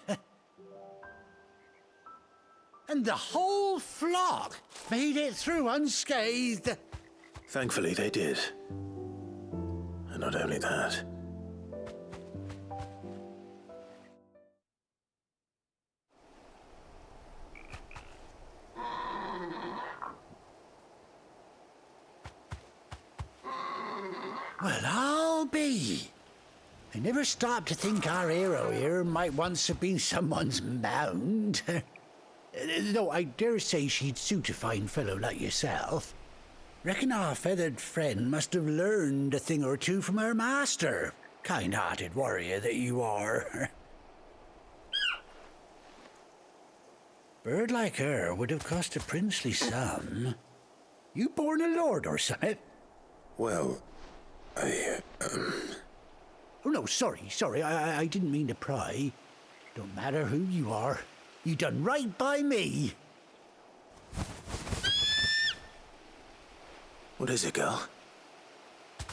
Speaker 18: And the whole flock made it through unscathed.
Speaker 2: Thankfully, they did. And not only that.
Speaker 18: Well, I'll be. I never stopped to think our hero here might once have been someone's mound. Though I dare say she'd suit a fine fellow like yourself. Reckon our feathered friend must have learned a thing or two from her master. Kind-hearted warrior that you are. Bird like her would have cost a princely sum. You born a lord or something?
Speaker 2: Well,
Speaker 18: Oh, no, sorry. I didn't mean to pry. Don't matter who you are. You done right by me.
Speaker 2: What is it, girl?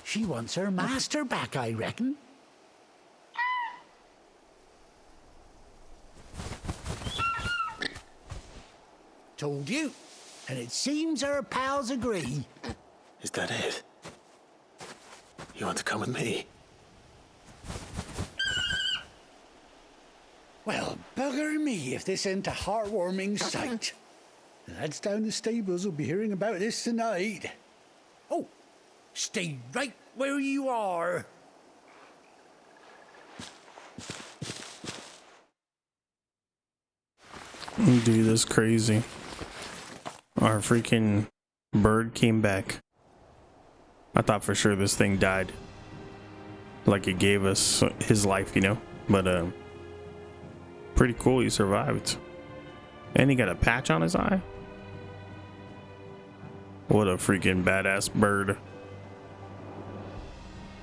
Speaker 18: She wants her master back, I reckon. Told you. And it seems her pals agree.
Speaker 2: Is that it? You want to come with me?
Speaker 18: Well, bugger me if this ain't a heartwarming sight. The lads down the stables will be hearing about this tonight. Oh, stay right where you are.
Speaker 1: Dude, that's crazy. Our freaking bird came back. I thought for sure this thing died. Like it gave us his life, you know? But, pretty cool he survived. And he got a patch on his eye? What a freaking badass bird.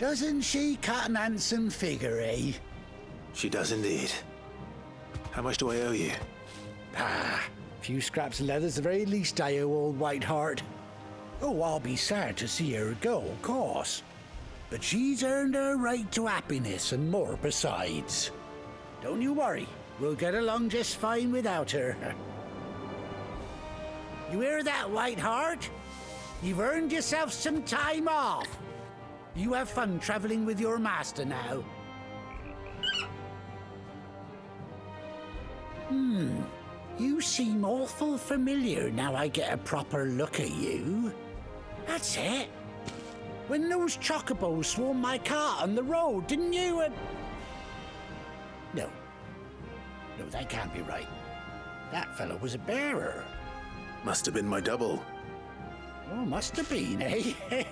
Speaker 18: Doesn't she cut an handsome figure, eh?
Speaker 2: She does indeed. How much do I owe you?
Speaker 18: Ah, a few scraps of leather's the very least I owe old Whiteheart. Oh, I'll be sad to see her go, of course. But she's earned her right to happiness and more besides. Don't you worry, we'll get along just fine without her. You hear that, Whiteheart? You've earned yourself some time off. You have fun traveling with your master now. You seem awful familiar now I get a proper look at you. That's it. When those chocobos swarmed my cart on the road, didn't you? No, that can't be right. That fellow was a bearer.
Speaker 2: Must have been my double.
Speaker 18: Oh, must have been, eh?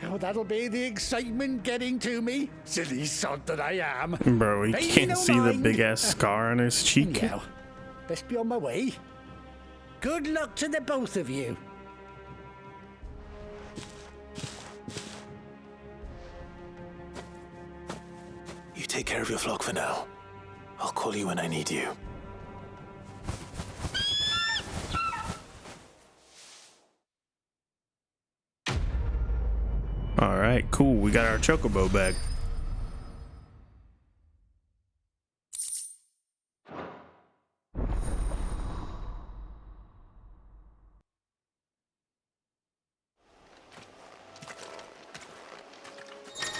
Speaker 18: Oh, that'll be the excitement getting to me. Silly sod that I am.
Speaker 1: Bro, he can't see the big ass scar on his cheek.
Speaker 18: Anyhow, best be on my way. Good luck to the both of you.
Speaker 2: You take care of your flock for now. I'll call you when I need you.
Speaker 1: Alright, cool. We got our chocobo back.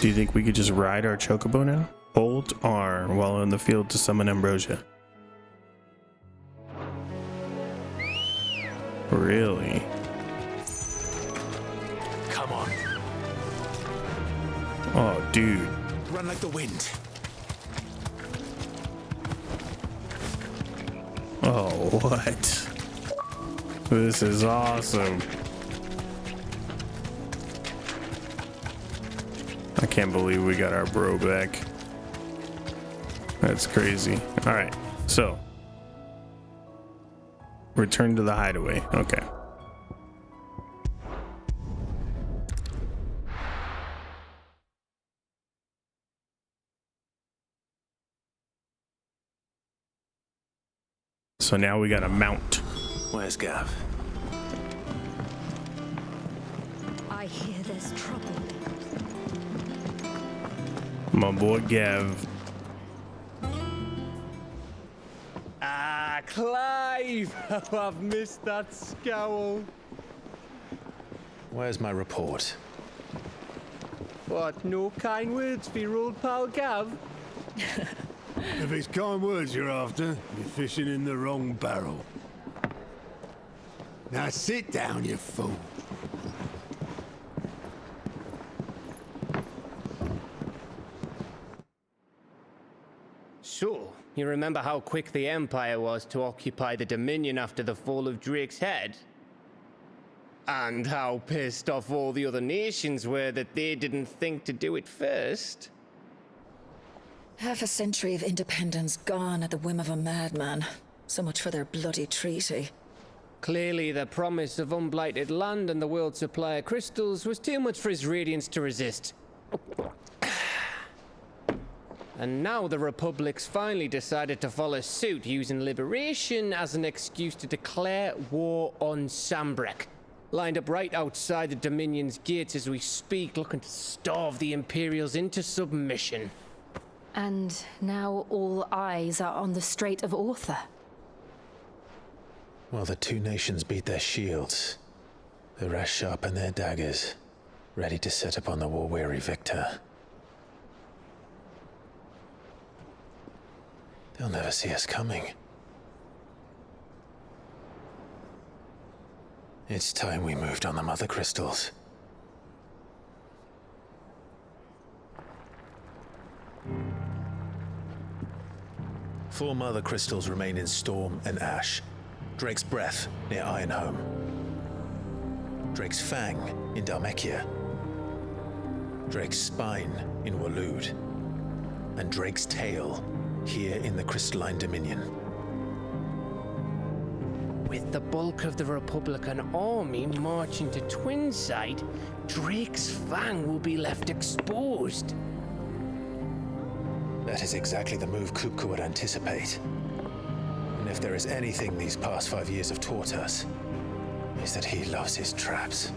Speaker 1: Do you think we could just ride our chocobo now? Hold R while in the field to summon ambrosia. Really?
Speaker 2: Come on.
Speaker 1: Oh, dude.
Speaker 2: Run like the wind.
Speaker 1: Oh, what? This is awesome. I can't believe we got our bro back. That's crazy. All right, so return to the hideaway. Okay. So now we got a mount.
Speaker 2: Where's Gav?
Speaker 3: I hear there's trouble.
Speaker 1: My boy Gav.
Speaker 17: Ah, Clive! Oh, I've missed that scowl.
Speaker 2: Where's my report?
Speaker 17: What, no kind words for your old pal Gav?
Speaker 7: If it's kind words you're after, you're fishing in the wrong barrel. Now sit down, you fool.
Speaker 17: So, you remember how quick the Empire was to occupy the Dominion after the fall of Drake's head? And how pissed off all the other nations were that they didn't think to do it first?
Speaker 10: Half a century of independence gone at the whim of a madman. So much for their bloody treaty.
Speaker 17: Clearly, the promise of unblighted land and the world's supply of crystals was too much for his radiance to resist. And now the Republic's finally decided to follow suit, using liberation as an excuse to declare war on Sambrek. Lined up right outside the Dominion's gates as we speak, looking to starve the Imperials into submission.
Speaker 3: And now all eyes are on the Strait of Author.
Speaker 2: While the two nations beat their shields, the rest sharpen their daggers, ready to set upon the war-weary victor. They'll never see us coming. It's time we moved on the Mother Crystals. Four Mother Crystals remain in Storm and Ash. Drake's Breath near Ironhome. Drake's Fang in Dhalmekia. Drake's Spine in Waloed. And Drake's Tail here in the Crystalline Dominion.
Speaker 17: With the bulk of the Republican army marching to Twinside, Drake's Fang will be left exposed.
Speaker 2: That is exactly the move Kupka would anticipate. And if there is anything these past 5 years have taught us, is that he loves his traps.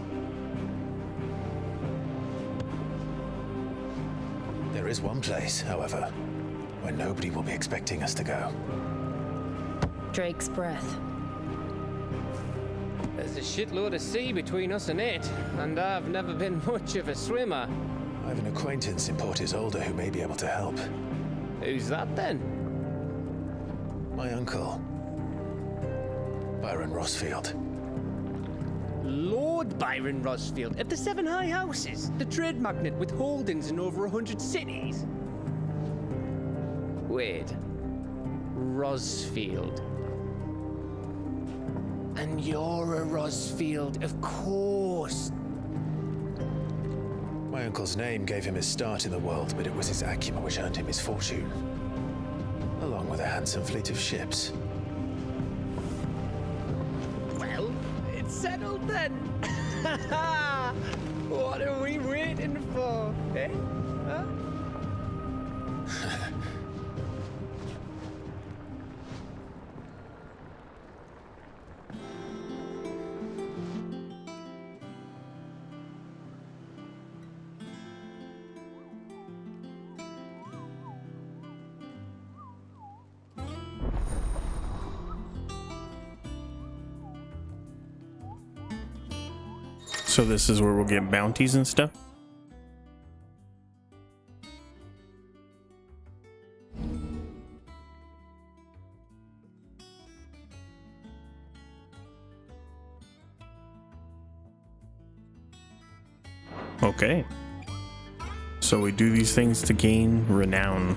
Speaker 2: There is one place, however, where nobody will be expecting us to go.
Speaker 3: Drake's Breath.
Speaker 17: There's a shitload of sea between us and it, and I've never been much of a swimmer.
Speaker 2: I have an acquaintance in Port Isolde who may be able to help.
Speaker 17: Who's that then?
Speaker 2: My uncle, Byron Rosfield.
Speaker 17: Lord Byron Rosfield of the Seven High Houses, the trade magnate with holdings in over 100 cities. Wait, Rosfield. And you're a Rosfield, of course.
Speaker 2: My uncle's name gave him his start in the world, but it was his acumen which earned him his fortune, along with a handsome fleet of ships.
Speaker 17: Well, it's settled then. What are we waiting for, eh? Huh?
Speaker 1: So this is where we'll get bounties and stuff? Okay. So we do these things to gain renown.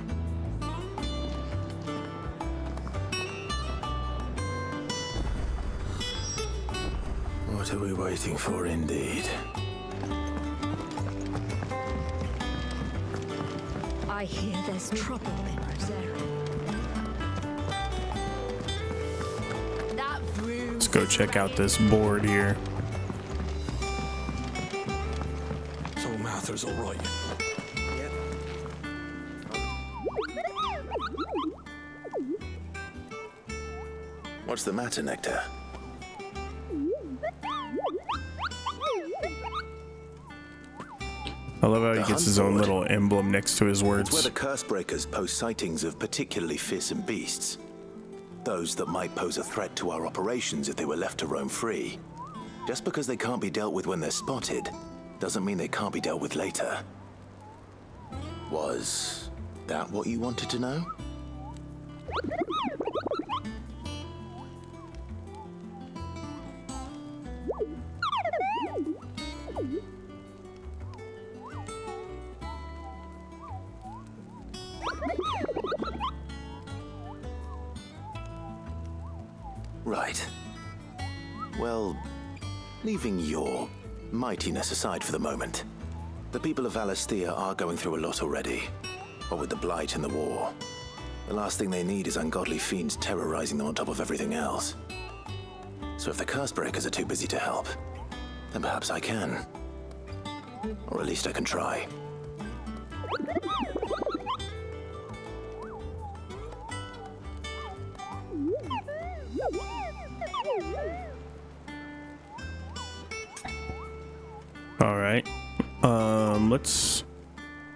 Speaker 2: What are we waiting for, indeed?
Speaker 10: I hear there's trouble in Rosera. That room.
Speaker 1: Let's go check out this board here.
Speaker 5: So Mather's all right.
Speaker 2: Yep. What's the matter, Nectar?
Speaker 1: I love how he gets his own little emblem next to his words.
Speaker 2: It's where the Cursebreakers post sightings of particularly fearsome beasts. Those that might pose a threat to our operations if they were left to roam free. Just because they can't be dealt with when they're spotted, doesn't mean they can't be dealt with later. Was that what you wanted to know? Right. Well, leaving your mightiness aside for the moment, the people of Valisthea are going through a lot already. What with the Blight and the war, the last thing they need is ungodly fiends terrorizing them on top of everything else. So if the Cursebreakers are too busy to help, then perhaps I can. Or at least I can try.
Speaker 1: All right. Let's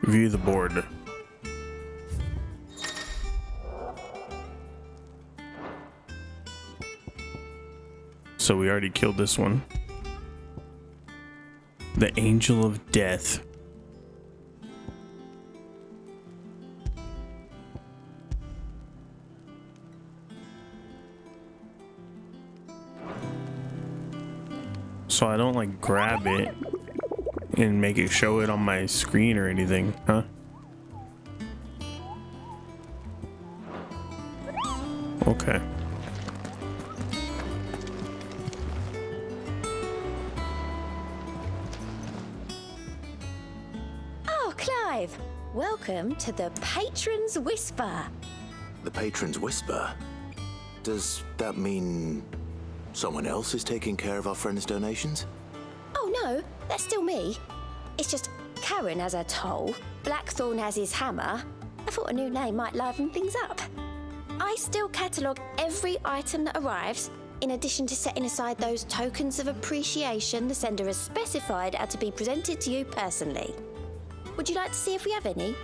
Speaker 1: view the board. So we already killed this one. The Angel of Death. So I don't like grab it and make it show it on my screen or anything, huh? Okay.
Speaker 20: Oh, Clive! Welcome to the Patron's Whisper.
Speaker 14: The Patron's Whisper? Does that mean someone else is taking care of our friend's donations?
Speaker 20: Oh no, that's still me. It's just Karen has her toll, Blackthorn has his hammer. I thought a new name might liven things up. I still catalogue every item that arrives, in addition to setting aside those tokens of appreciation the sender has specified are to be presented to you personally. Would you like to see if we have any?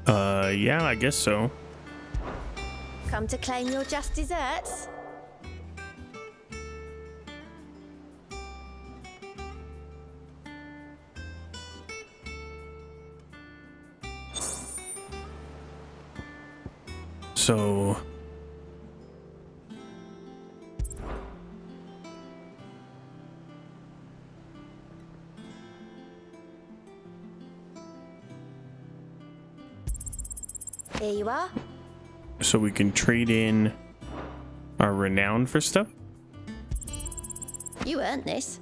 Speaker 1: Yeah, I guess so.
Speaker 20: Come to claim your just desserts?
Speaker 1: So
Speaker 20: Here you are.
Speaker 1: so we can trade in our renown for stuff?
Speaker 20: You earned this.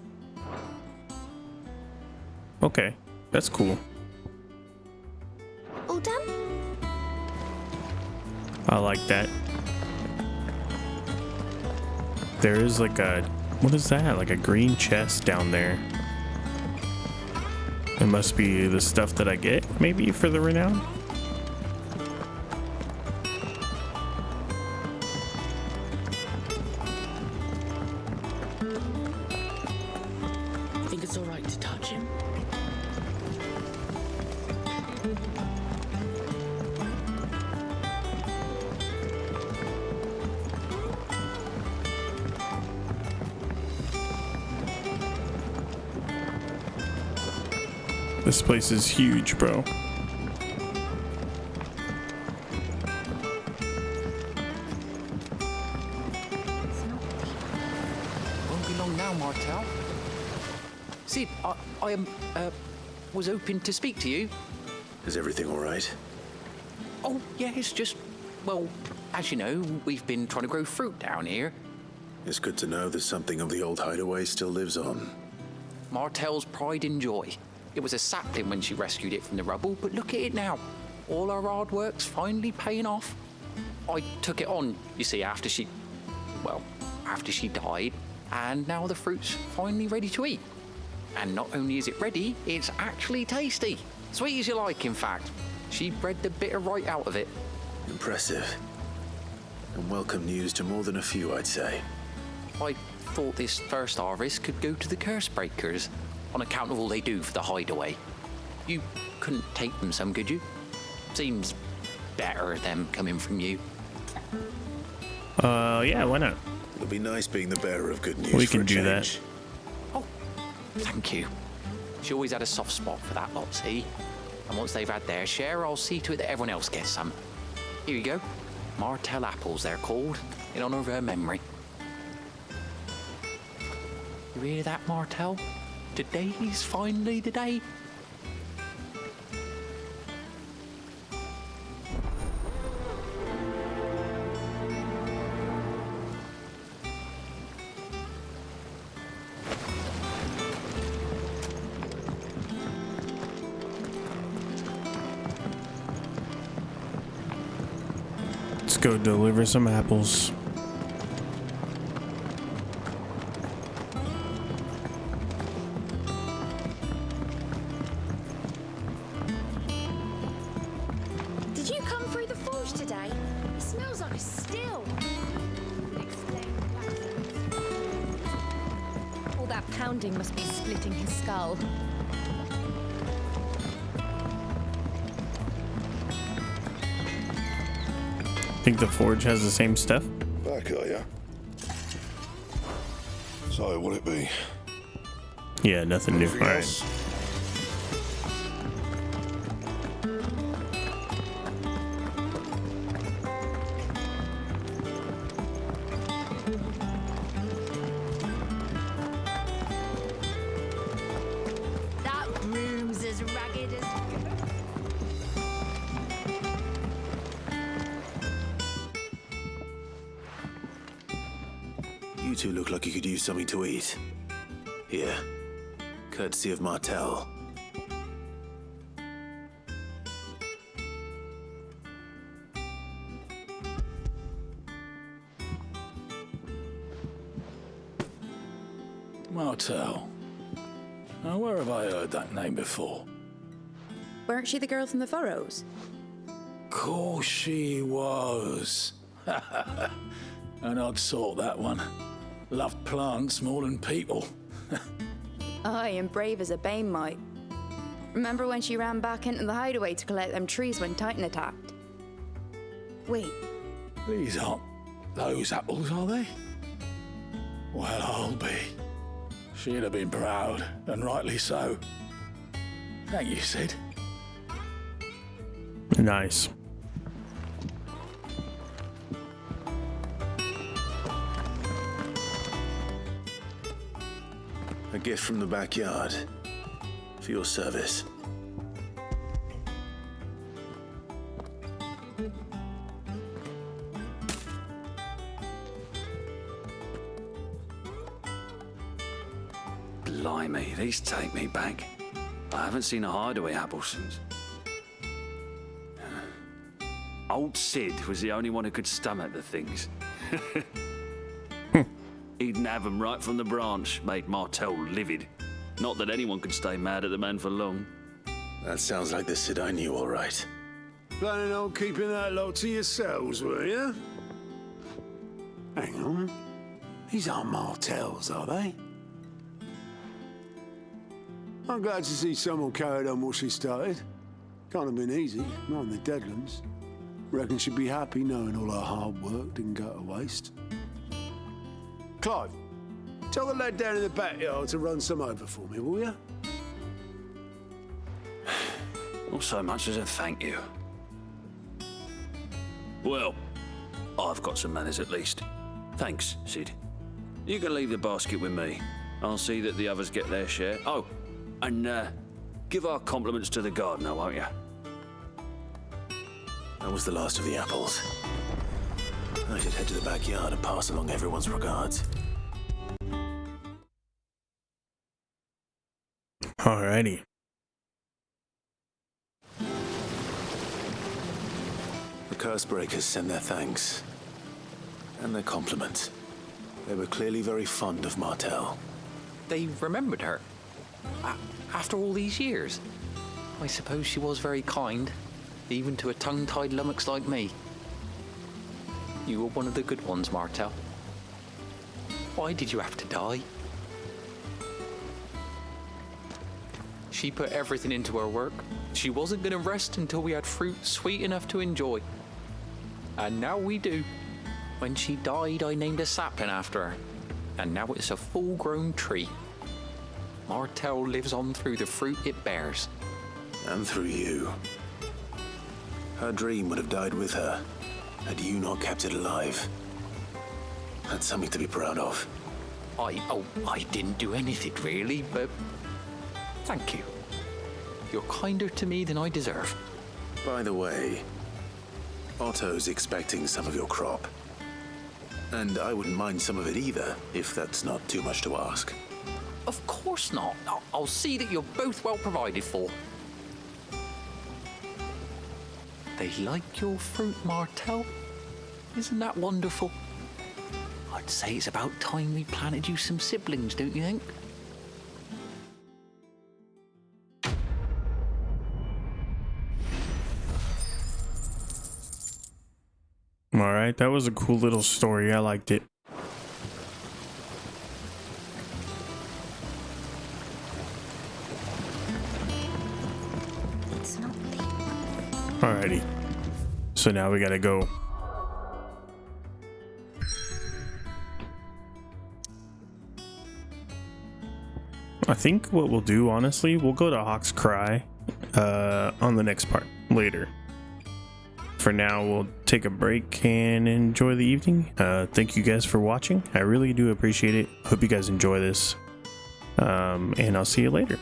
Speaker 1: Okay, that's cool.
Speaker 20: All done?
Speaker 1: I like that. There is like a, what is that? Like a green chest down there. It must be the stuff that I get, maybe, for the renown?
Speaker 14: Think it's all right to touch him?
Speaker 1: This place is huge, bro.
Speaker 21: Won't be long now, Martel. Sid, I was hoping to speak to you.
Speaker 14: Is everything all right?
Speaker 21: Oh, yeah, it's just, well, as you know, we've been trying to grow fruit down here.
Speaker 4: It's good to know that something of the old hideaway still lives on.
Speaker 21: Martel's pride and joy. It was a sapling when she rescued it from the rubble, but look at it now. All our hard work's finally paying off. I took it on, you see, after she died, and now the fruit's finally ready to eat. And not only is it ready, it's actually tasty. Sweet as you like, in fact. She bred the bitter right out of it.
Speaker 4: Impressive. And welcome news to more than a few, I'd say.
Speaker 21: I thought this first harvest could go to the curse breakers, on account of all they do for the hideaway. You couldn't take them some, could you? Seems better them coming from you.
Speaker 1: Yeah, why not?
Speaker 4: It'll be nice being the bearer of good news.
Speaker 1: We
Speaker 4: for
Speaker 1: can
Speaker 4: a
Speaker 1: do
Speaker 4: change.
Speaker 1: that.
Speaker 21: Thank you. She always had a soft spot for that lot, see? And once they've had their share, I'll see to it that everyone else gets some. Here you go. Martel apples, they're called, in honor of her memory. You hear that, Martel? Today's finally the day.
Speaker 1: Let's go deliver some apples.
Speaker 20: Did you come through the forge today? It smells like a still. Exclaimed Blackthorn.
Speaker 3: pounding must be splitting his skull.
Speaker 1: Think the forge has the same stuff?
Speaker 16: Back, are ya? So, what it be?
Speaker 1: Yeah, nothing new.
Speaker 16: Anything
Speaker 1: All right.
Speaker 16: else?
Speaker 3: That room's as ragged as...
Speaker 4: You two look like you could use something to eat. Here, courtesy of Martel.
Speaker 5: Martel. Now, where have I heard that name before?
Speaker 8: Weren't she the girl from the Furrows?
Speaker 5: Course she was. An odd sort, that one. Loved plants more than people.
Speaker 8: Aye, and brave as a bane might. Remember when she ran back into the hideaway to collect them trees when Titan attacked? Wait,
Speaker 5: These aren't those apples, are they? Well, I'll be. She'd have been proud, and rightly so. Thank you, Sid.
Speaker 1: Nice.
Speaker 4: A gift from the backyard. For your service.
Speaker 22: Blimey, these take me back. I haven't seen a hideaway apple since. Old Sid was the only one who could stomach the things. He'd nab them right from the branch, made Martel livid. Not that anyone could stay mad at the man for long.
Speaker 4: That sounds like the Sid I knew, all right.
Speaker 7: Planning on keeping that lot to yourselves, were you? Hang on. These aren't Martels, are they? I'm glad to see someone carried on what she started. Can't have been easy, not in the Deadlands. Reckon she'd be happy knowing all her hard work didn't go to waste. Clive, tell the lad down in the backyard to run some over for me, will you?
Speaker 22: Not so much as a thank you. Well, I've got some manners at least. Thanks, Sid. You can leave the basket with me. I'll see that the others get their share. Oh, and give our compliments to the gardener, won't you?
Speaker 4: That was the last of the apples. I should head to the backyard and pass along everyone's regards.
Speaker 1: Alrighty.
Speaker 4: The Cursebreakers send their thanks. And their compliments. They were clearly very fond of Martel.
Speaker 21: They remembered her. After all these years. I suppose she was very kind, even to a tongue-tied lummox like me. You were one of the good ones, Martel. Why did you have to die? She put everything into her work. She wasn't going to rest until we had fruit sweet enough to enjoy. And now we do. When she died, I named a sapling after her. And now it's a full-grown tree. Martel lives on through the fruit it bears.
Speaker 4: And through you. Her dream would have died with her, had you not kept it alive. That's something to be proud of.
Speaker 21: I didn't do anything really, but thank you. You're kinder to me than I deserve.
Speaker 4: By the way, Otto's expecting some of your crop. And I wouldn't mind some of it either, if that's not too much to ask.
Speaker 21: Of course not. I'll see that you're both well provided for. They like your fruit, Martel. Isn't that wonderful? I'd say it's about time we planted you some siblings, don't you think?
Speaker 1: Alright, that was a cool little story. I liked it. Alrighty. So now we gotta go. I think what we'll do, honestly, we'll go to Hawk's Cry on the next part later. For now, we'll take a break and enjoy the evening. Thank you guys for watching. I really do appreciate it. Hope you guys enjoy this. And I'll see you later.